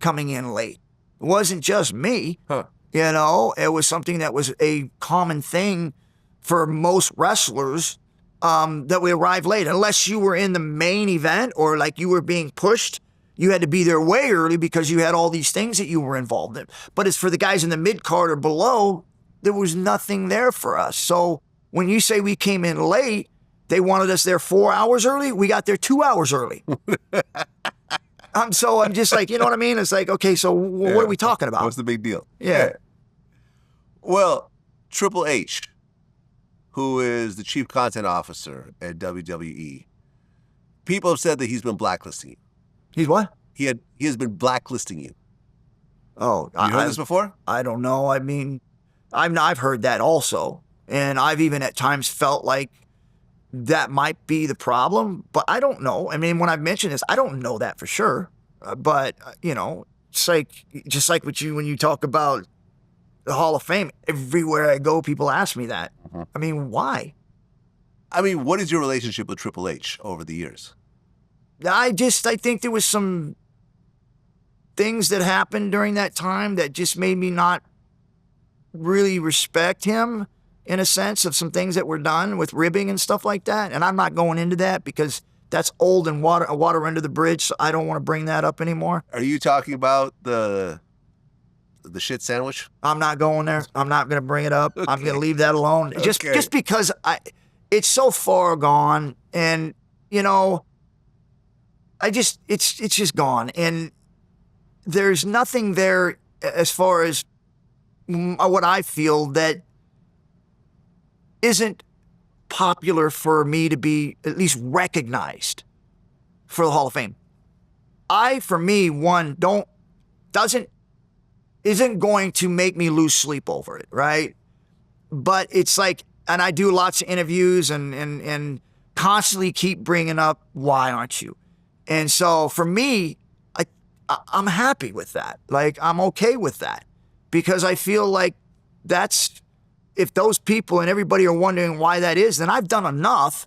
coming in late. It wasn't just me. Huh. It was something that was a common thing for most wrestlers, that we arrived late. Unless you were in the main event or like you were being pushed, you had to be there way early because you had all these things that you were involved in. But as for the guys in the mid-card or below, there was nothing there for us. So when you say we came in late, they wanted us there 4 hours early. We got there 2 hours early. So I'm just like, you know what I mean? It's like, okay, so what are we talking about? What's the big deal? Yeah. Well, Triple H, who is the chief content officer at WWE, people have said that he's been blacklisting you. He's what? He has been blacklisting you. Oh, You heard this before? I don't know. I mean, I've heard that also. And I've even at times felt like that might be the problem, but I don't know. I mean, when I've mentioned this, I don't know that for sure. But, it's like, just like with you, when you talk about the Hall of Fame, everywhere I go, people ask me that. Mm-hmm. I mean, why? I mean, what is your relationship with Triple H over the years? I think there was some things that happened during that time that just made me not really respect him in a sense of some things that were done with ribbing and stuff like that. And I'm not going into that because that's old and water under the bridge. So I don't want to bring that up anymore. Are you talking about the shit sandwich? I'm not going there. I'm not going to bring it up. I'm going to leave that alone. Just because it's so far gone, and you know, it's just gone, and there's nothing there as far as what I feel that isn't popular for me to be at least recognized for the Hall of Fame. For me, isn't going to make me lose sleep over it, right? But it's like, and I do lots of interviews and constantly keep bringing up, why aren't you? And so for me, I'm happy with that. Like, I'm okay with that because I feel like if those people and everybody are wondering why that is, then I've done enough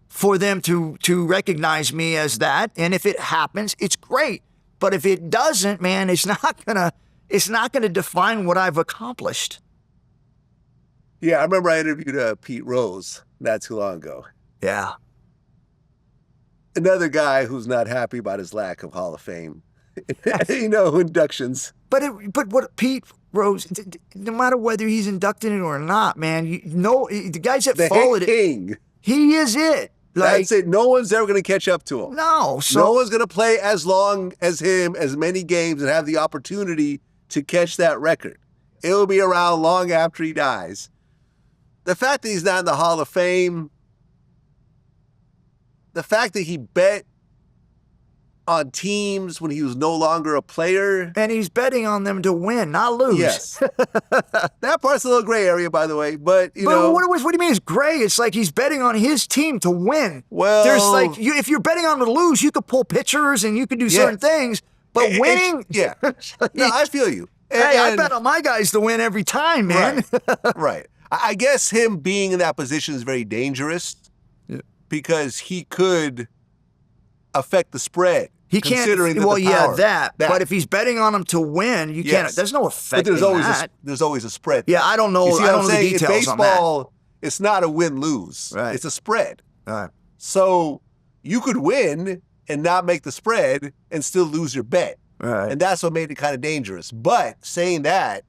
for them to recognize me as that. And if it happens, it's great. But if it doesn't, man, it's not gonna define what I've accomplished. Yeah, I remember I interviewed Pete Rose not too long ago. Yeah. Another guy who's not happy about his lack of Hall of Fame, inductions. But what Pete Rose, no matter whether he's inducted in or not, man, the guys that followed it, he is it. Like, that's it. No one's ever going to catch up to him. No. No one's going to play as long as him, as many games, and have the opportunity to catch that record. It'll be around long after he dies. The fact that he's not in the Hall of Fame, the fact that he bet on teams when he was no longer a player. And he's betting on them to win, not lose. Yes. That part's a little gray area, by the way. But, you know. What do you mean it's gray? It's like he's betting on his team to win. Well. There's like, if you're betting on to lose, you could pull pitchers and you could do certain things. But winning. Yeah. No, I feel you. I bet on my guys to win every time, man. Right. I guess him being in that position is very dangerous because he could affect the spread. He can't. But if he's betting on him to win, you can't. There's no effect. But there's always a spread. Yeah, I don't know. You see I don't know the saying? details In baseball, on that. It's not a win-lose. Right. It's a spread. Right. So you could win and not make the spread and still lose your bet. Right. And that's what made it kind of dangerous. But saying that,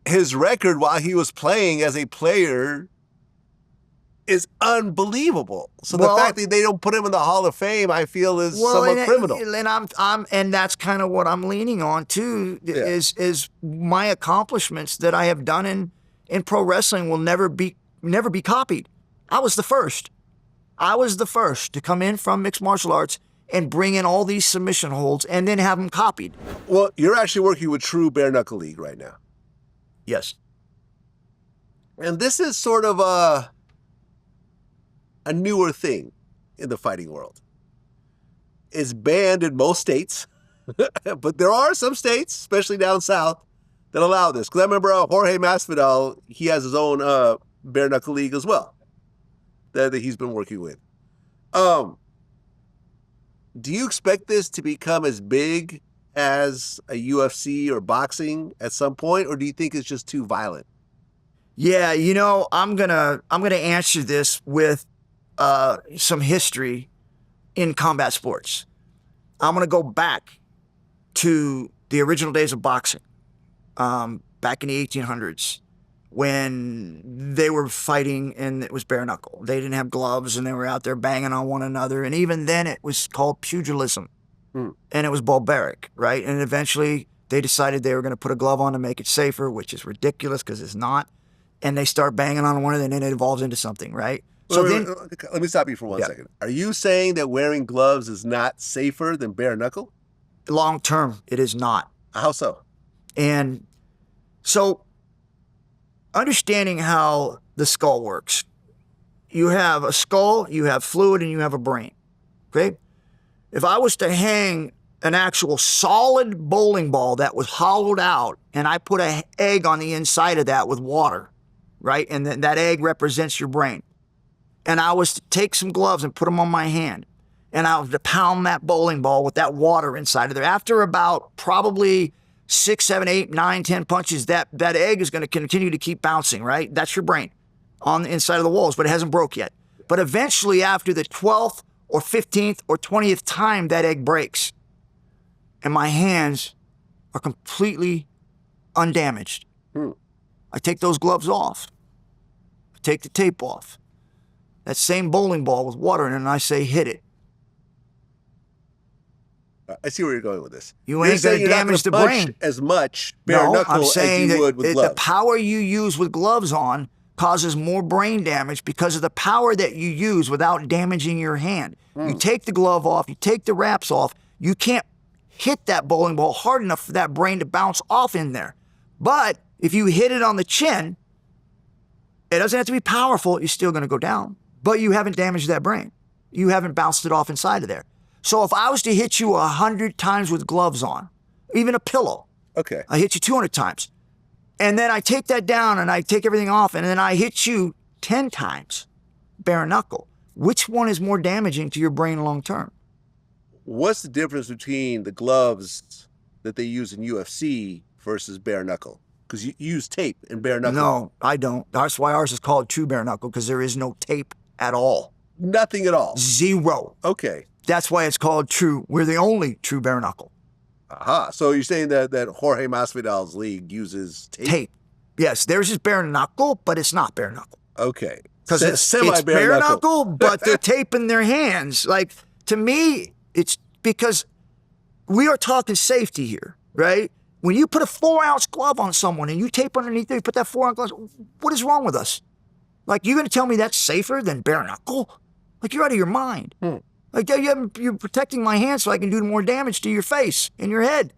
his record while he was playing as a player is unbelievable. So the fact that they don't put him in the Hall of Fame, I feel, is somewhat criminal. And that's kind of what I'm leaning on too. Is my accomplishments that I have done in pro wrestling will never be copied. I was the first. I was the first to come in from mixed martial arts and bring in all these submission holds and then have them copied. Well, you're actually working with True Bare Knuckle League right now. Yes. And this is sort of a newer thing in the fighting world. It's banned in most states, but there are some states, especially down south, that allow this. Because I remember Jorge Masvidal, he has his own bare knuckle league as well that he's been working with. Do you expect this to become as big as a UFC or boxing at some point, or do you think it's just too violent? Yeah, I'm gonna answer this with some history in combat sports. I'm gonna go back to the original days of boxing, back in the 1800s, when they were fighting and it was bare knuckle. They didn't have gloves and they were out there banging on one another. And even then, it was called pugilism, and it was barbaric, right? And eventually, they decided they were going to put a glove on to make it safer, which is ridiculous because it's not. And they start banging on one another, and then it evolves into something, right? So let me stop you for one second. Are you saying that wearing gloves is not safer than bare knuckle? Long term, it is not. How so? And so, understanding how the skull works, you have a skull, you have fluid, and you have a brain. Okay? If I was to hang an actual solid bowling ball that was hollowed out, and I put an egg on the inside of that with water, right? And then that egg represents your brain. And I was to take some gloves and put them on my hand, and I was to pound that bowling ball with that water inside of there. After about probably 6, 7, 8, 9, 10 punches, that egg is going to continue to keep bouncing, right? That's your brain on the inside of the walls, but it hasn't broke yet. But eventually, after the 12th or 15th or 20th time, that egg breaks. And my hands are completely undamaged. I take those gloves off. I take the tape off. That same bowling ball with water in it, and I say, hit it. I see where you're going with this. You ain't going to damage the brain as much bare knuckle I'm saying as you would with gloves. The power you use with gloves on causes more brain damage because of the power that you use without damaging your hand. You take the glove off, you take the wraps off, you can't hit that bowling ball hard enough for that brain to bounce off in there. But if you hit it on the chin, it doesn't have to be powerful, you're still going to go down. But you haven't damaged that brain. You haven't bounced it off inside of there. So if I was to hit you 100 times with gloves on, even a pillow, okay, I hit you 200 times. And then I take that down and I take everything off and then I hit you 10 times, bare knuckle. Which one is more damaging to your brain long term? What's the difference between the gloves that they use in UFC versus bare knuckle? Because you use tape in bare knuckle. No, I don't. That's why ours is called true bare knuckle, because there is no tape at all. Nothing at all? Zero. Okay. That's why it's called true. We're the only true bare knuckle. Aha. So you're saying that Jorge Masvidal's league uses tape? Tape. Yes, theirs is bare knuckle, but it's not bare knuckle. Okay. Because it's bare knuckle, but they're taping their hands. Like, to me, it's because we are talking safety here, right? When you put a 4-ounce glove on someone and you tape underneath there, you put that 4-ounce glove, what is wrong with us? Like, you're going to tell me that's safer than bare knuckle? Like, you're out of your mind. Like, you're protecting my hand so I can do more damage to your face and your head.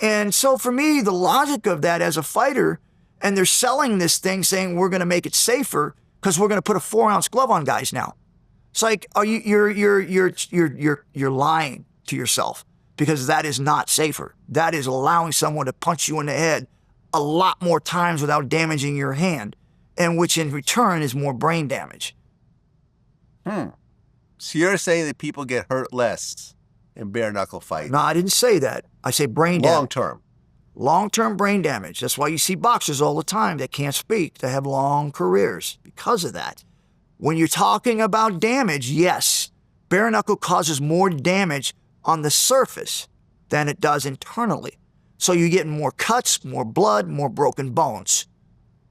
And so for me, the logic of that as a fighter, and they're selling this thing saying we're going to make it safer because we're going to put a 4-ounce glove on guys now. It's like, you're lying to yourself, because that is not safer. That is allowing someone to punch you in the head a lot more times without damaging your hand, and which in return is more brain damage. So you're saying that people get hurt less in bare knuckle fights? No, I didn't say that. I say brain damage. Long term. Long-term brain damage. That's why you see boxers all the time that can't speak. They have long careers because of that. When you're talking about damage, yes, bare knuckle causes more damage on the surface than it does internally. So you're getting more cuts, more blood, more broken bones.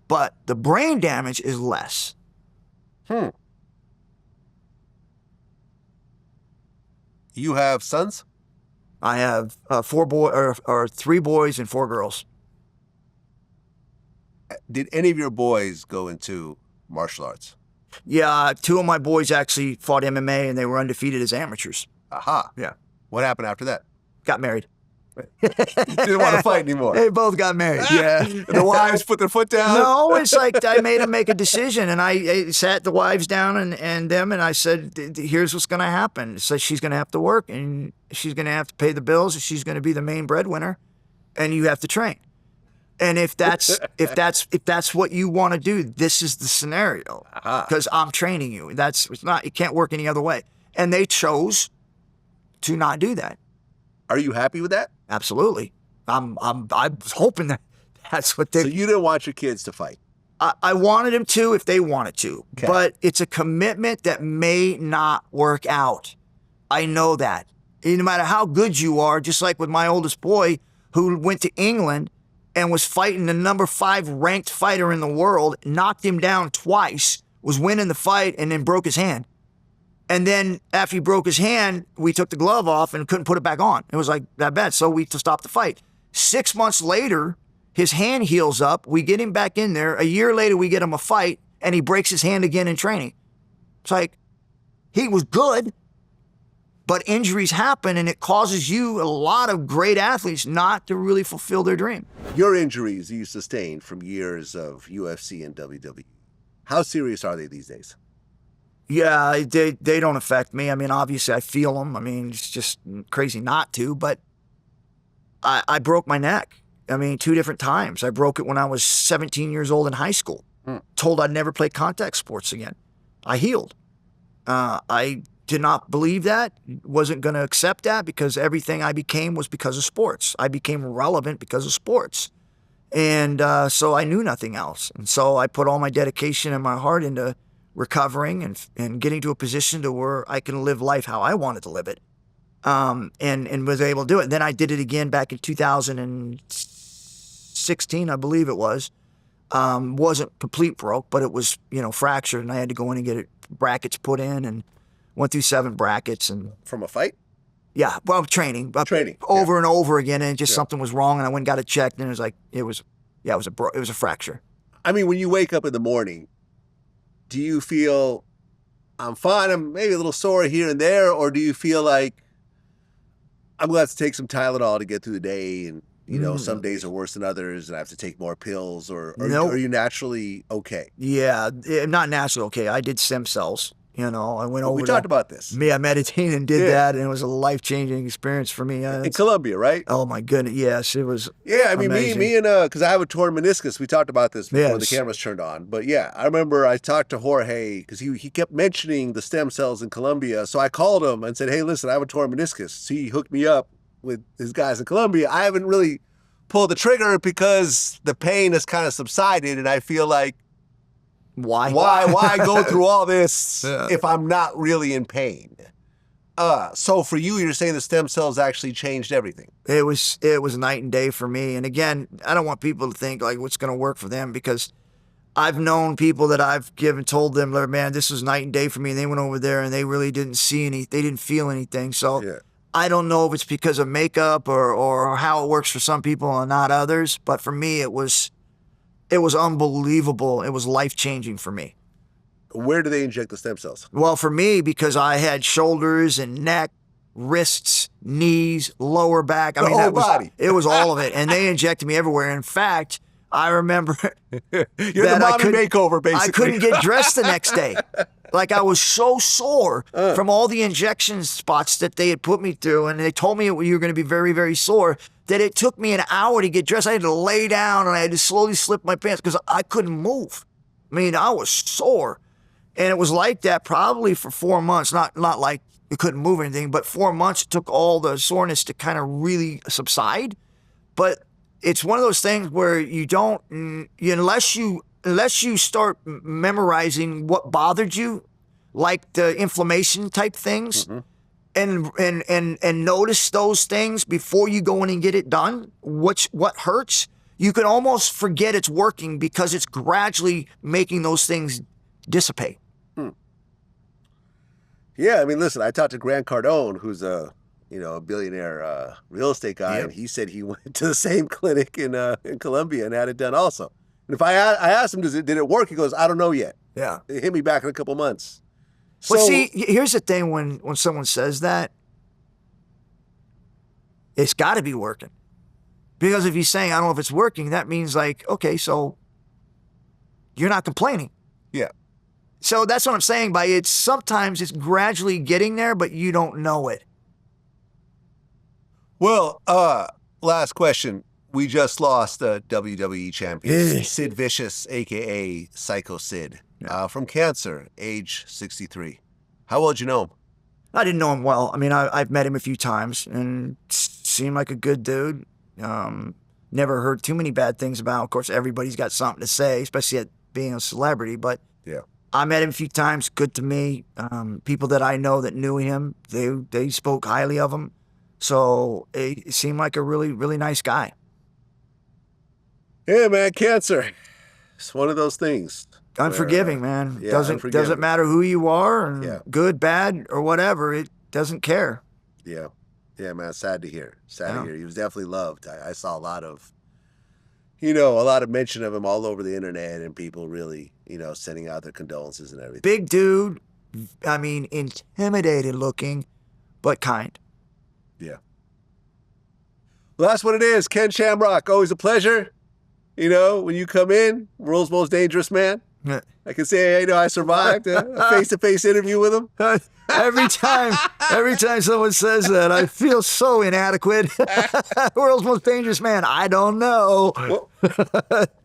But the brain damage is less. You have sons? I have 3 boys and 4 girls. Did any of your boys go into martial arts? Yeah, 2 of my boys actually fought MMA and they were undefeated as amateurs. Aha. Yeah. What happened after that? Got married. Didn't want to fight anymore. They both got married. Yeah. And the wives put their foot down? No, it's like I made them make a decision, and I sat the wives down and them, and I said, here's what's going to happen. So she's going to have to work, and she's going to have to pay the bills, and she's going to be the main breadwinner, and you have to train. And if that's what you want to do, this is the scenario, because I'm training you. It can't work any other way. And they chose to not do that. Are you happy with that? Absolutely. I'm hoping that's what they. So you didn't want your kids to fight? I wanted them to if they wanted to, okay. But it's a commitment that may not work out. I know that. And no matter how good you are, just like with my oldest boy who went to England and was fighting the number 5 ranked fighter in the world, knocked him down twice, was winning the fight, and then broke his hand. And then after he broke his hand, we took the glove off and couldn't put it back on. It was like that bad. So we stopped the fight. 6 months later, his hand heals up. We get him back in there. A year later, we get him a fight, and he breaks his hand again in training. It's like, he was good, but injuries happen, and it causes you, a lot of great athletes, not to really fulfill their dream. Your injuries you sustained from years of UFC and WWE, how serious are they these days? Yeah, they don't affect me. I mean, obviously I feel them. I mean, it's just crazy not to, but I broke my neck. I mean, 2 different times. I broke it when I was 17 years old in high school. Told I'd never play contact sports again. I healed. I did not believe that, wasn't going to accept that, because everything I became was because of sports. I became relevant because of sports. And so I knew nothing else. And so I put all my dedication and my heart into recovering and getting to a position to where I can live life how I wanted to live it. And was able to do it. Then I did it again back in 2016, I believe it was. Wasn't complete broke, but it was, fractured, and I had to go in and get brackets put in, and went through 7 brackets. And From a fight? yeah, well, training Over and over again, and just something was wrong, and I went and got it checked, and it was a fracture. I mean, when you wake up in the morning, do you feel, I'm fine, I'm maybe a little sore here and there, or do you feel like I'm going to have to take some Tylenol to get through the day, and some days are worse than others, and I have to take more pills, or Nope. are you naturally okay? Yeah, not naturally okay. I did stem cells. I went over. We talked about this. I meditated and did that, and it was a life-changing experience for me. In Colombia, right? Oh my goodness, yes, it was. Yeah, I mean, amazing. me and because I have a torn meniscus. We talked about this before the Yes. cameras turned on. But yeah, I remember I talked to Jorge because he kept mentioning the stem cells in Colombia. So I called him and said, "Hey, listen, I have a torn meniscus." So he hooked me up with his guys in Colombia. I haven't really pulled the trigger because the pain has kind of subsided, and I feel like, Why why go through all this Yeah. if I'm not really in pain? So for you, you're saying the stem cells actually changed everything. It was night and day for me. And again, I don't want people to think like what's going to work for them, because I've known people that I've told them, man, this was night and day for me. And they went over there and they really didn't they didn't feel anything. So Yeah. I don't know if it's because of makeup or how it works for some people and not others. But for me, it was unbelievable. It was life-changing for me. Where do they inject the stem cells? Well, for me, because I had shoulders and neck, wrists, knees, lower back. The whole body. It was all of it. And they injected me everywhere. In fact, I remember You're the mommy makeover, basically. I couldn't get dressed the next day. Like, I was so sore from all the injection spots that they had put me through. And they told me you were going to be very, very sore, that it took me an hour to get dressed. I had to lay down and I had to slowly slip my pants because I couldn't move. I mean, I was sore. And it was like that probably for 4 months. Not like you couldn't move or anything, but 4 months it took all the soreness to kind of really subside. But it's one of those things where you don't, unless you start memorizing what bothered you, like the inflammation type things, and notice those things before you go in and get it done, what hurts, you can almost forget it's working because it's gradually making those things dissipate. Yeah, I mean, listen, I talked to Grant Cardone, who's a billionaire real estate guy, Yep. and he said he went to the same clinic in Colombia and had it done also. And if I asked him, did it work? He goes, I don't know yet. Yeah. It hit me back in a couple months. But So- see, here's the thing: when someone says that, it's got to be working. Because if you're saying I don't know if it's working, that means like, okay, so you're not complaining. Yeah. So that's what I'm saying by it. Sometimes it's gradually getting there, but you don't know it. Well, last question. We just lost a WWE champion, Yeah. Sid Vicious, a.k.a. Psycho Sid, from cancer, age 63. How well did you know him? I didn't know him well. I mean, I've met him a few times and seemed like a good dude. Never heard too many bad things about. Of course, everybody's got something to say, especially at being a celebrity. But Yeah. I met him a few times. Good to me. People that I know that knew him, they spoke highly of him. So it seemed like a really, really nice guy. Yeah, man, cancer. It's one of those things. Unforgiving, man. yeah, Doesn't unforgiving. matter who you are, and Yeah. good, bad, or whatever. It doesn't care. Yeah. Yeah, man, sad to hear. Sad to Yeah. hear. He was definitely loved. I saw a lot of mention of him all over the internet and people really, sending out their condolences and everything. Big dude. I mean, intimidated looking, but kind. Yeah. Well, that's what it is. Ken Shamrock, always a pleasure. When you come in, world's most dangerous man. Yeah. I can say, I survived a face-to-face interview with him. Every time someone says that, I feel so inadequate. World's most dangerous man. I don't know. Well,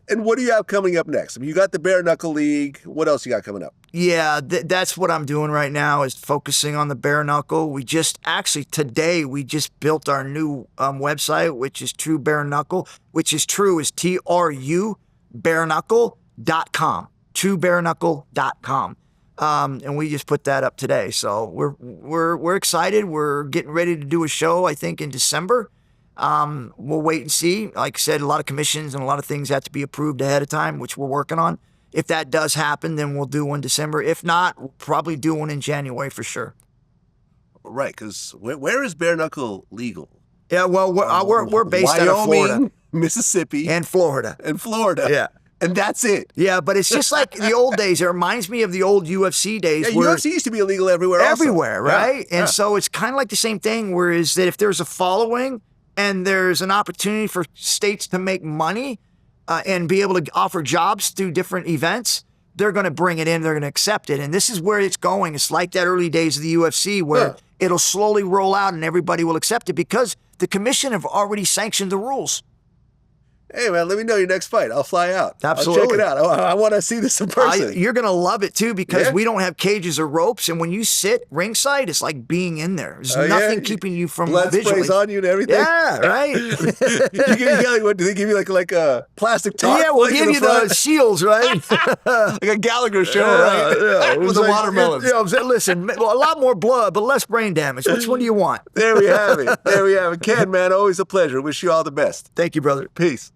and what do you have coming up next? I mean, you got the Bare Knuckle League. What else you got coming up? Yeah, that's what I'm doing right now is focusing on the bare knuckle. We just actually today we just built our new website, which is True Bare Knuckle, which is true is TRU bareknuckle.com, truebareknuckle.com. And we just put that up today. So we're excited. We're getting ready to do a show, I think, in December. We'll wait and see. Like I said, a lot of commissions and a lot of things have to be approved ahead of time, which we're working on. If that does happen, then we'll do one in December. If not, we'll probably do one in January for sure. Right, because where is bare knuckle legal? Yeah, well, we're based out of Florida, Wyoming, Mississippi, and Florida. Yeah. And that's it. Yeah, but it's just like the old days. It reminds me of the old UFC days. Yeah, where UFC used to be illegal everywhere. Everywhere, also. right? Yeah. And so it's kind of like the same thing. Whereas that if there's a following and there's an opportunity for states to make money and be able to offer jobs through different events, they're going to bring it in. They're going to accept it. And this is where it's going. It's like that early days of the UFC where it'll slowly roll out and everybody will accept it because the commission have already sanctioned the rules. Hey, man, let me know your next fight. I'll fly out. Absolutely. I'll check it out. I want to see this in person. You're going to love it, too, because Yeah. we don't have cages or ropes. And when you sit ringside, it's like being in there. There's nothing keeping you from Blood visually. sprays on you and everything. Yeah, right? What, do they give you like a plastic tarp? Yeah, we'll like in give you front? the shields, right? Like a Gallagher show, right? With the watermelons. Yeah, listen, well, a lot more blood, but less brain damage. Which one do you want? There we have it. There we have it. Ken, man, always a pleasure. Wish you all the best. Thank you, brother. Peace.